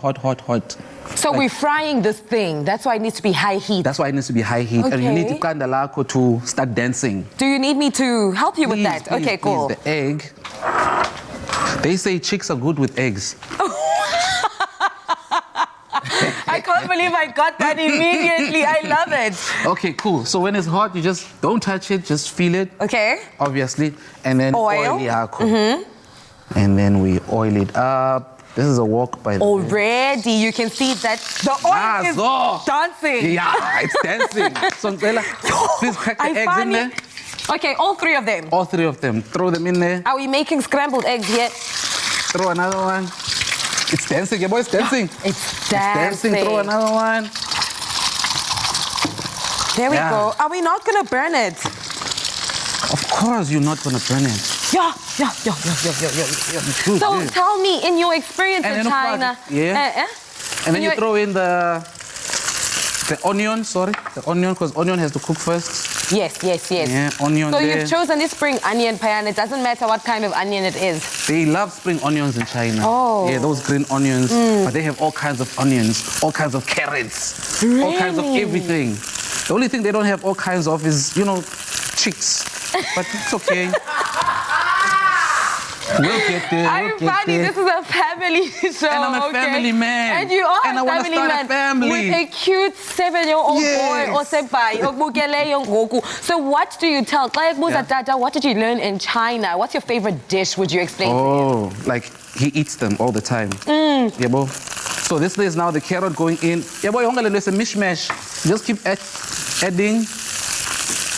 So we're frying this thing. That's why it needs to be high heat.
That's why it needs to be high heat. And you need
Okay.
to lako to start dancing.
Do you need me to help you with that?
Please,
Okay, cool.
please. The egg. They say chicks are good with eggs.
I can't believe I got that immediately. I love it.
Okay, cool. So when it's hot, you just don't touch it, just feel it.
Okay.
Obviously. And then
Oil.
yako. And then we oil it up. This is a walk by the way.
Already, you can see that the oil is dancing.
Yeah, it's dancing. So Ngela, please crack the eggs in there.
Okay, all three of them.
All three of them. Throw them in there.
Are we making scrambled eggs yet?
Throw another one. It's dancing, your boy, it's dancing.
It's dancing.
Throw another one.
There we
Yeah.
go. Are we not gonna burn it?
Of course you're not gonna burn it.
Yeah.
Good,
So
good.
tell me, in your experience
And
in
then of
China,
course, yeah. And then you throw in the onion, the onion, because onion has to cook first.
Yes.
Yeah, onion
So
there.
you've chosen this spring onion, Payan. It doesn't matter what kind of onion it is.
They love spring onions in China.
Oh.
Yeah, those green onions. But they have all kinds of onions, all kinds of carrots, all kinds of
Really?
everything. The only thing they don't have all kinds of is, chicks. But it's okay. We'll get there.
I'm funny. This is a family show.
And I'm a
okay?
family man.
And you are
And I
a
wanna
family
start a
man
family.
with a cute 7-year-old
Yes.
boy. So what do you tell? Tata, what did you learn in China? What's your favorite dish? Would you explain?
Oh, like he eats them all the time. Yeah, boy. So this is now the carrot going in. Yeah, boy, it's a mishmash. Just keep adding.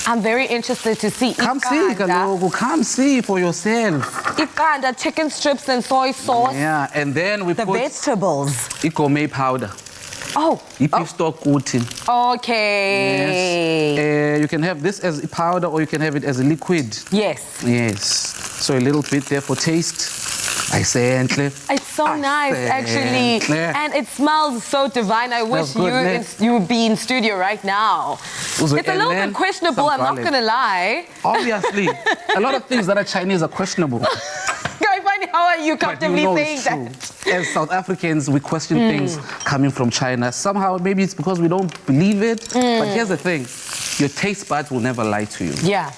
I'm very interested to see.
Come see, Kalogo. Come see for yourself.
Ikanda, chicken strips and soy sauce.
Yeah, and then we
The
put
vegetables.
gourmet powder.
Oh.
Beef stock gluten.
Okay.
Yes. You can have this as a powder or you can have it as a liquid.
Yes.
Yes. So a little bit there for taste. I say,
It's so nice, actually.
Yeah.
And it smells so divine. I wish
good,
you would be in studio right now.
Also,
It's a little
and
bit questionable,
some
I'm not
garlic.
going to lie.
Obviously. A lot of things that are Chinese are questionable.
I find how are you comfortably saying
it's
that?
true. As South Africans, we question things coming from China. Somehow, maybe it's because we don't believe it. But here's the thing. Your taste buds will never lie to you.
Yeah.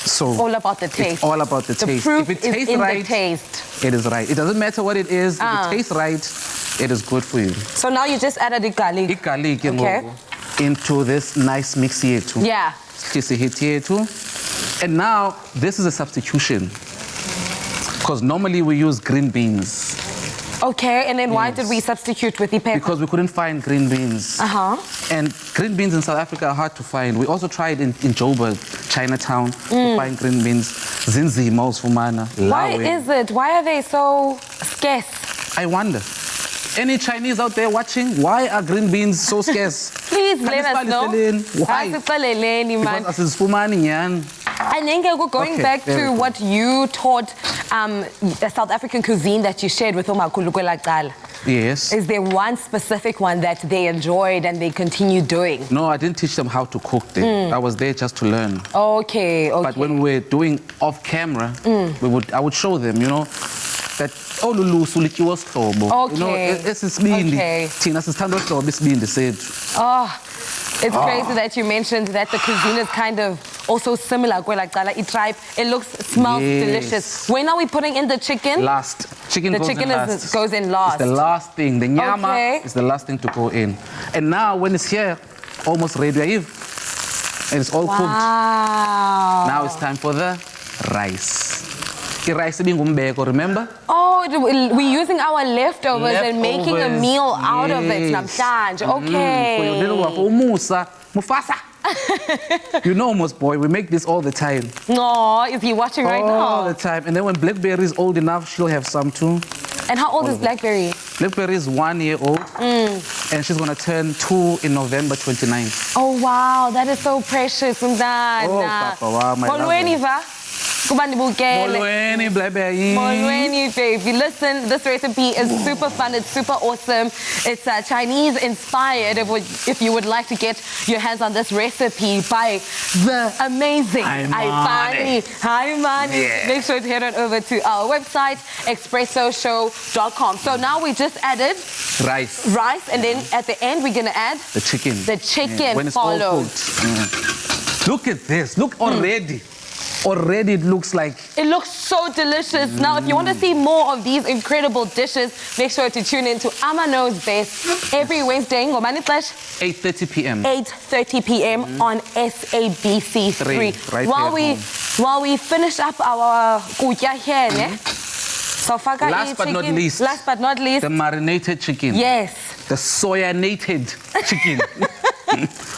So
all about the taste.
It's all about the taste.
Proof
If it
is
tastes
in
right,
the taste.
it is right. It doesn't matter what it is. If it tastes right, it is good for you.
So now you just added the garlic.
Garlic
Okay.
into this nice mix here too.
Yeah.
And now this is a substitution because normally we use green beans.
Okay, and then why did we substitute with the pepper?
Because we couldn't find green beans. And green beans in South Africa are hard to find. We also tried in Joburg, Chinatown, to find green beans. Zinzima usfumana.
Why is it? Why are they so scarce?
I wonder. Any Chinese out there watching, why are green beans so scarce?
Please let us know.
Why? Because asizifumani nyani.
And then going
Okay,
back
very
to
good.
what you taught, the South African cuisine that you shared with Umakhulu Kwelaqala.
Yes.
Is there one specific one that they enjoyed and they continue doing?
No, I didn't teach them how to cook there. I was there just to learn.
Okay.
But when we were doing off camera, I would show them, that olulu sulikiwa sihlobo.
Okay.
Esisibindi thina sithanda sihlobo isibindi sethu.
Oh, it's crazy that you mentioned that the cuisine is kind of also similar. It smells delicious. When are we putting in the chicken?
Last. Chicken
the
goes
chicken
in last.
goes in last.
It's the last thing. The nyama is the last thing to go in. And now when it's here, almost ready, and it's all cooked. Now it's time for the rice. The rice being umbeko, remember?
Oh, we're using our leftovers and making a meal out of it. Namhlanje. Okay.
For your little one, for Mufasa. You know, most boy, we make this all the time.
No, is he watching right now?
All the time. And then when Blackberry is old enough, she'll have some too.
And how old is Blackberry?
Blackberry is 1 year old. And she's going to turn 2 in November 29th.
Oh, wow. That is so precious.
Oh, Papa, wow, my love. Molweni, Blackberry.
Molweni, baby. Listen, this recipe is super fun. It's super awesome. It's Chinese inspired. If you would like to get your hands on this recipe by the amazing iFani. Hi, Mani.
Yeah.
Make sure to head on over to our website, expressoshow.com. So now we just added rice, and then at the end we're gonna add
the chicken.
The chicken
when it's all
followed.
cooked. Look at this. Look already. Already it looks like...
It looks so delicious. Now, if you want to see more of these incredible dishes, make sure to tune in to Amano's Best every Wednesday,
8:30 p.m.
8:30 p.m. on SABC3.
Right
while we finish up our kutya here, so
last but not least, the marinated chicken.
Yes.
The soya-nated chicken.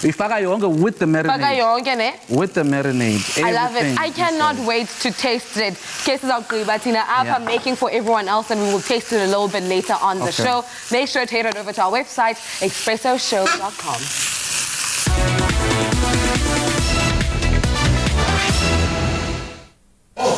We faka yonke with the marinade. With the marinade.
I love it.
Everything
I cannot
inside.
wait to taste it. Cases of Tina I'm making for everyone else, and we will taste it a little bit later on the show. Make sure to head on over to our website, expressoshow.com.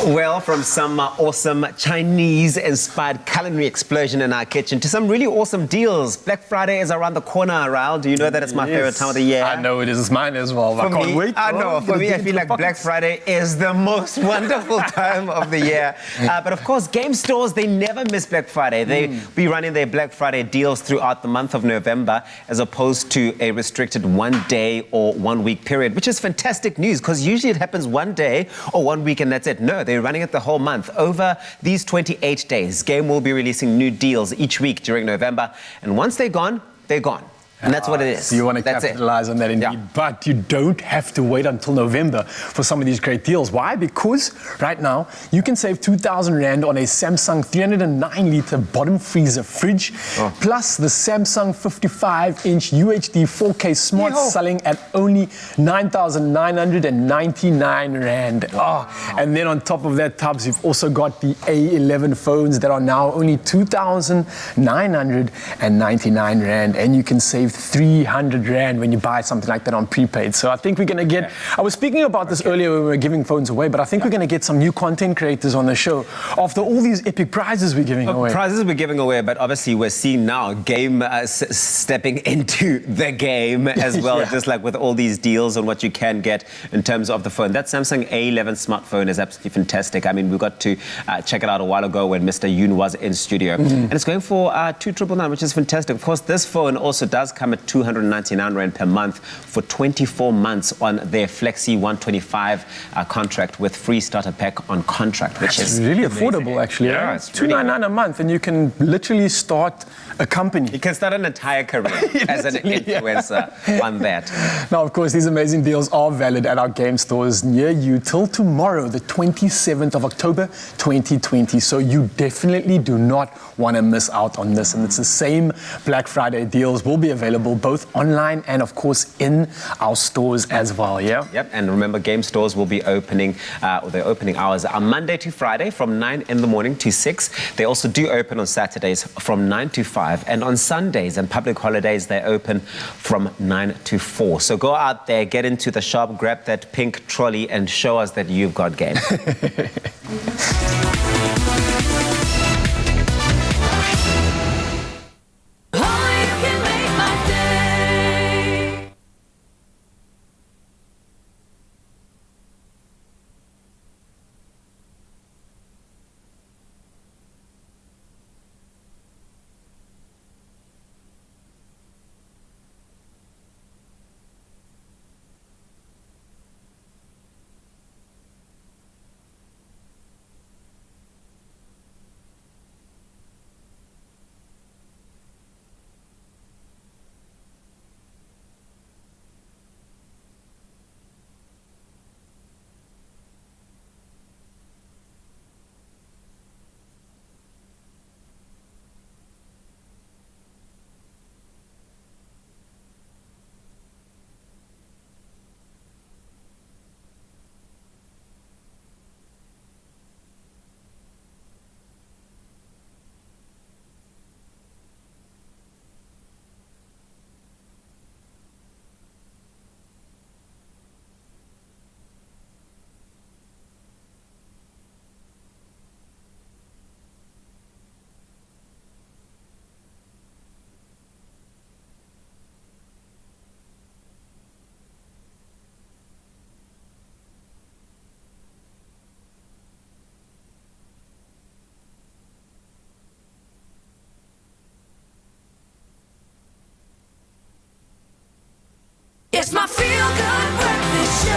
Well, from some awesome Chinese-inspired culinary explosion in our kitchen to some really awesome deals. Black Friday is around the corner, Raul. Do you know that it's my favorite time of the year?
I know it is. It's mine as well. I can't wait.
I know. For me, I feel like Black Friday is the most wonderful time of the year. But of course, game stores, they never miss Black Friday. They be running their Black Friday deals throughout the month of November as opposed to a restricted 1 day or 1 week period, which is fantastic news because usually it happens 1 day or 1 week and that's it. No, they're running it the whole month. Over these 28 days, Game will be releasing new deals each week during November. And once they're gone, they're gone. And that's what it is.
So you want to capitalize on that indeed. But you don't have to wait until November for some of these great deals. Why? Because right now you can save 2,000 Rand on a Samsung 309-litre bottom freezer fridge, plus the Samsung 55-inch UHD 4K smart selling at only 9,999 Rand. And then on top of that, Tubbs, you've also got the A11 phones that are now only 2,999 Rand, and you can save 300 Rand when you buy something like that on prepaid. So I think we're going to get... I was speaking about this earlier when we were giving phones away, but I think we're going to get some new content creators on the show after all these epic prizes we're giving away.
Prizes we're giving away, but obviously we're seeing now Game stepping into the game as well, just like with all these deals on what you can get in terms of the phone. That Samsung A11 smartphone is absolutely fantastic. I mean, we got to check it out a while ago when Mr. Yoon was in studio. And it's going for 2,999, which is fantastic. Of course, this phone also does come come at 299 Rand per month for 24 months on their Flexi 125 contract with free starter pack on contract, which is
really
amazing.
affordable, actually.
Yeah,
it's $299 a month, and you can literally start a company.
You can start an entire career as an influencer on that.
Now, of course, these amazing deals are valid at our game stores near you till tomorrow, the 27th of October, 2020. So you definitely do not want to miss out on this. And it's the same Black Friday deals will be available both online and, of course, in our stores as well, yeah?
Yep, and remember, game stores will be opening, their opening hours are Monday to Friday from 9 in the morning to 6. They also do open on Saturdays from 9 to 5. And on Sundays and public holidays, they open from 9 to 4. So go out there, get into the shop, grab that pink trolley and show us that you've got game.
It's my feel-good breakfast show.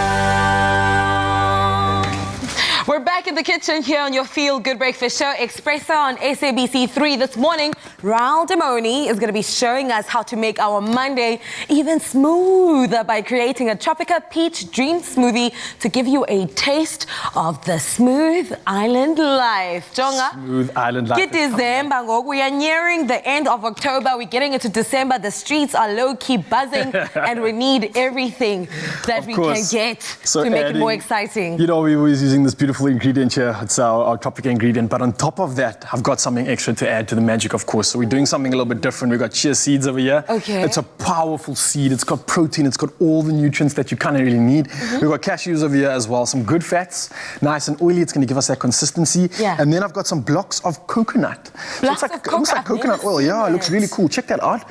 We're back in the kitchen here on your Feel Good Breakfast Show, Expresso on SABC3. This morning, Raul Demoni is going to be showing us how to make our Monday even smoother by creating a Tropica Peach Dream Smoothie to give you a taste of the smooth island life. Jonga?
Smooth island life.
Get December. We are nearing the end of October. We're getting into December. The streets are low-key buzzing and we need everything that we can get to make it more exciting.
You know, we're always using this beautiful ingredient here. It's our Tropica ingredient. But on top of that, I've got something extra to add to the magic, of course. So we're doing something a little bit different. We've got chia seeds over here.
Okay.
It's a powerful seed. It's got protein. It's got all the nutrients that you kind of really need. We've got cashews over here as well. Some good fats. Nice and oily. It's going to give us that consistency.
Yeah.
And then I've got some blocks of coconut.
Blocks
of
coconut.
It looks like coconut oil. Yeah, it looks really cool. Check that out.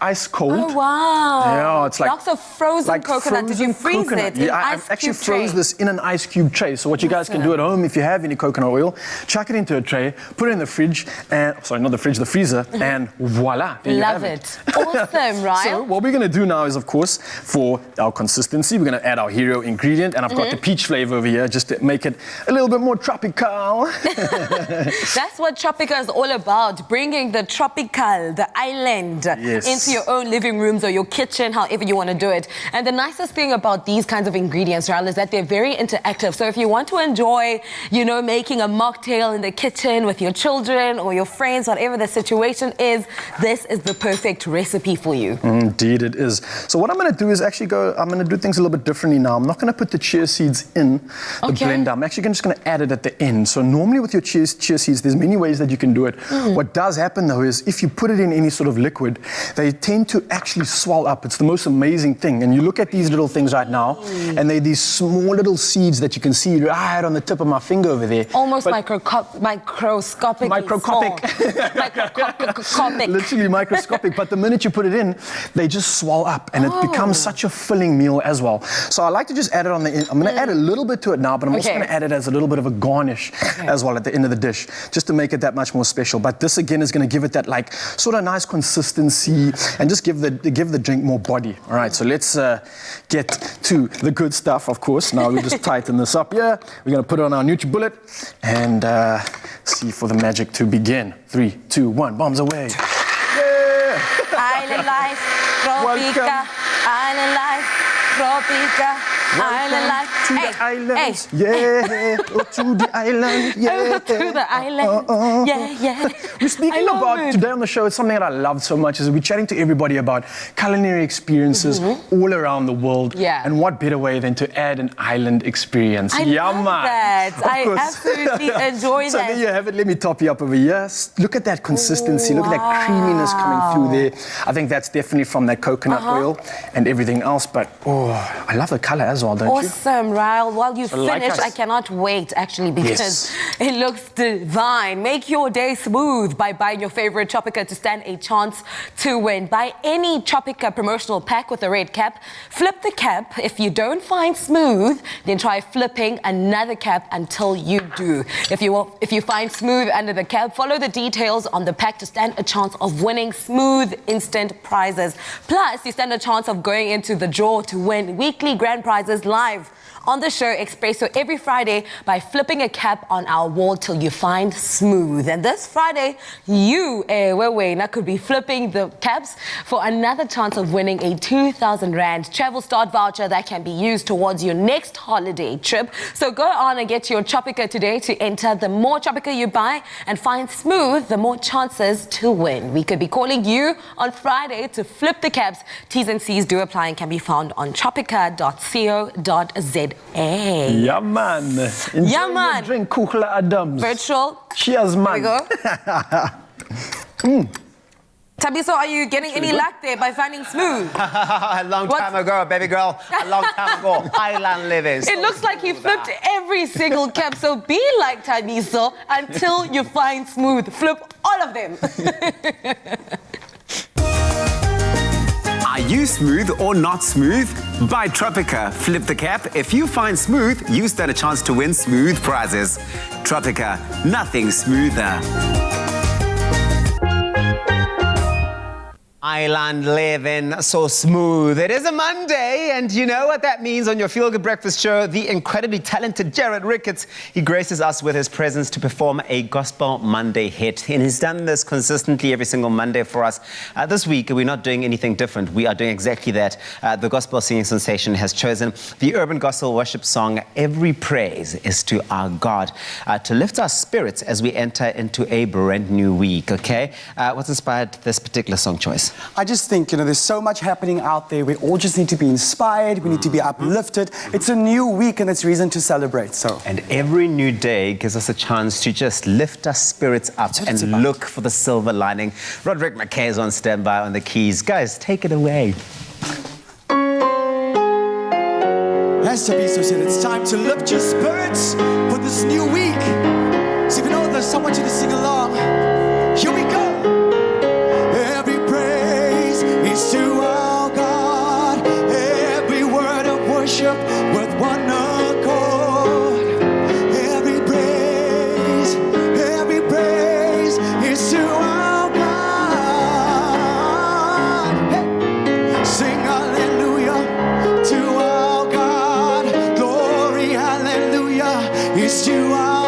Ice cold.
Oh, wow.
Yeah, it's like
blocks of frozen coconut. Did you freeze it in
I
ice
actually
cube
froze
tray?
this in an ice cube tray. So what you guys can do at home, if you have any coconut oil, chuck it into a tray, put it in the fridge, and sorry, not the fridge, the freezer, and voila, there you
Love
have
it. Awesome, right?
So what we're going to do now is, of course, for our consistency, we're going to add our hero ingredient, and I've got the peach flavor over here just to make it a little bit more tropical.
That's what Tropica is all about, bringing the tropical, the island, into your own living rooms or your kitchen, however you want to do it. And the nicest thing about these kinds of ingredients, Raul, is that they're very interactive. So if you want to enjoy, you know, making a mocktail in the kitchen with your children or your friends, whatever the situation is, this is the perfect recipe for you.
Indeed it is. So what I'm going to do is actually I'm going to do things a little bit differently now. I'm not going to put the chia seeds in the blender. I'm actually just going to add it at the end. So normally with your chia seeds, there's many ways that you can do it. What does happen though is if you put it in any sort of liquid, they tend to actually swell up. It's the most amazing thing. And you look at these little things right now, and they're these small little seeds that you can see right on the tip of my finger over there.
Almost
But-
microscopic. Microscopic.
Literally microscopic, but the minute you put it in, they just swell up and it becomes such a filling meal as well. So I like to just add it on the end. I'm going to add a little bit to it now, but I'm also
Okay.
going to add it as a little bit of a garnish as well at the end of the dish, just to make it that much more special. But this again is going to give it that like sort of nice consistency and just give the drink more body. All right, so let's get to the good stuff, of course. Now we'll just tighten this up here. We're going to put it on our NutriBullet and see for the magic to begin. 3, 2, 1, bombs away.
Island life, Tropica. Island life, Tropica. Island life.
To the islands, yeah. Oh, to the island, yeah.
To the island, yeah.
We're speaking about today on the show. It's something that I love so much. Is we're chatting to everybody about culinary experiences all around the world.
Yeah.
And what better way than to add an island experience?
I love that.
Of
I
course.
absolutely enjoy
So
that.
there you have it. Let me top you up over here. Look at that consistency. Look at that creaminess coming through there. I think that's definitely from that coconut oil and everything else. But I love the color as well, don't you?
Awesome, Ryle. While you
So like
finish,
us-
I cannot wait actually because it looks divine. Make your day smooth by buying your favorite Tropica to stand a chance to win. Buy any Tropica promotional pack with a red cap. Flip the cap. If you don't find smooth, then try flipping another cap until you do. If you find smooth under the cap, follow the details on the pack to stand a chance of winning smooth instant prizes. Plus, you stand a chance of going into the draw to win weekly grand prizes live on the show Expresso every Friday by flipping a cap on our wall till you find smooth. And this Friday, you, Wewena, could be flipping the caps for another chance of winning a 2,000 Rand travel start voucher that can be used towards your next holiday trip. So go on and get your Tropica today to enter. The more Tropica you buy and find smooth, the more chances to win. We could be calling you on Friday to flip the caps. T's and C's do apply and can be found on tropica.co.za.
Yeah, man. Enjoy your drink, Kugler Adams.
Virtual.
Cheers, man.
There we go. Tabiso, are you getting any luck there by finding smooth?
A long time ago, baby girl. A long time ago. Island living.
It looks like he flipped every single cap, so be like Tabiso until you find smooth. Flip all of them.
Are you smooth or not smooth? Buy Tropica. Flip the cap. If you find smooth, you stand a chance to win smooth prizes. Tropica, nothing smoother. Island living so smooth. It is a Monday, and you know what that means on your Feel Good Breakfast show. The incredibly talented Jared Ricketts, he graces us with his presence to perform a Gospel Monday hit. And he's done this consistently every single Monday for us. This week, we're not doing anything different. We are doing exactly that. The gospel singing sensation has chosen the urban gospel worship song, Every Praise is to Our God, to lift our spirits as we enter into a brand new week, okay? What's inspired this particular song choice?
I just think, there's so much happening out there. We all just need to be inspired. We need to be uplifted. It's a new week and it's reason to celebrate. So.
And every new day gives us a chance to just lift our spirits up and look for the silver lining. Roderick McKay is on standby on the keys. Guys, take it away.
As Tabiso said, it's time to lift your spirits for this new week. So if you know there's someone to sing along, here we go. Every praise is to our God. Every word of worship with one accord. Every praise is to our God. Hey. Sing hallelujah to our God. Glory, hallelujah, is to our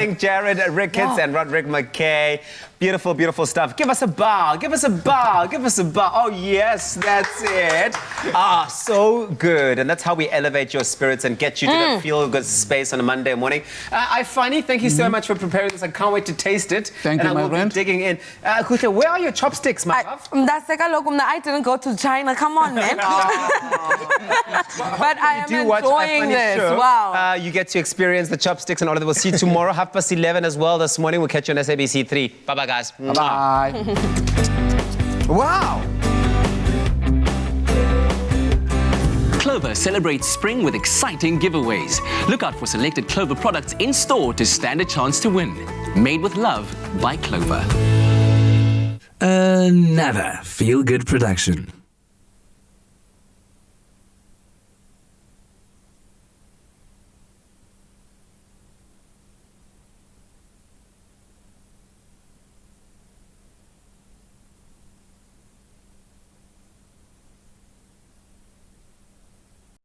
morning, Jared Ricketts and Roderick McKay. Beautiful, beautiful stuff. Give us a bar, give us a bar, give us a bar. Oh, yes, that's it. Ah, so good. And that's how we elevate your spirits and get you to that feel-good space on a Monday morning. iFani, thank you so much for preparing this. I can't wait to taste it.
Thank you, my friend.
And I will be digging in. Kuhle, where are your chopsticks, my love?
I didn't go to China. Come on, man. But I am enjoying this.
Show.
Wow.
You get to experience the chopsticks and all of that. We'll see you tomorrow, 11:30 as well this morning. We'll catch you on SABC 3. Bye-bye, guys.
Bye.
Wow.
Clover celebrates spring with exciting giveaways. Look out for selected Clover products in store to stand a chance to win. Made with love by Clover.
Another feel-good production.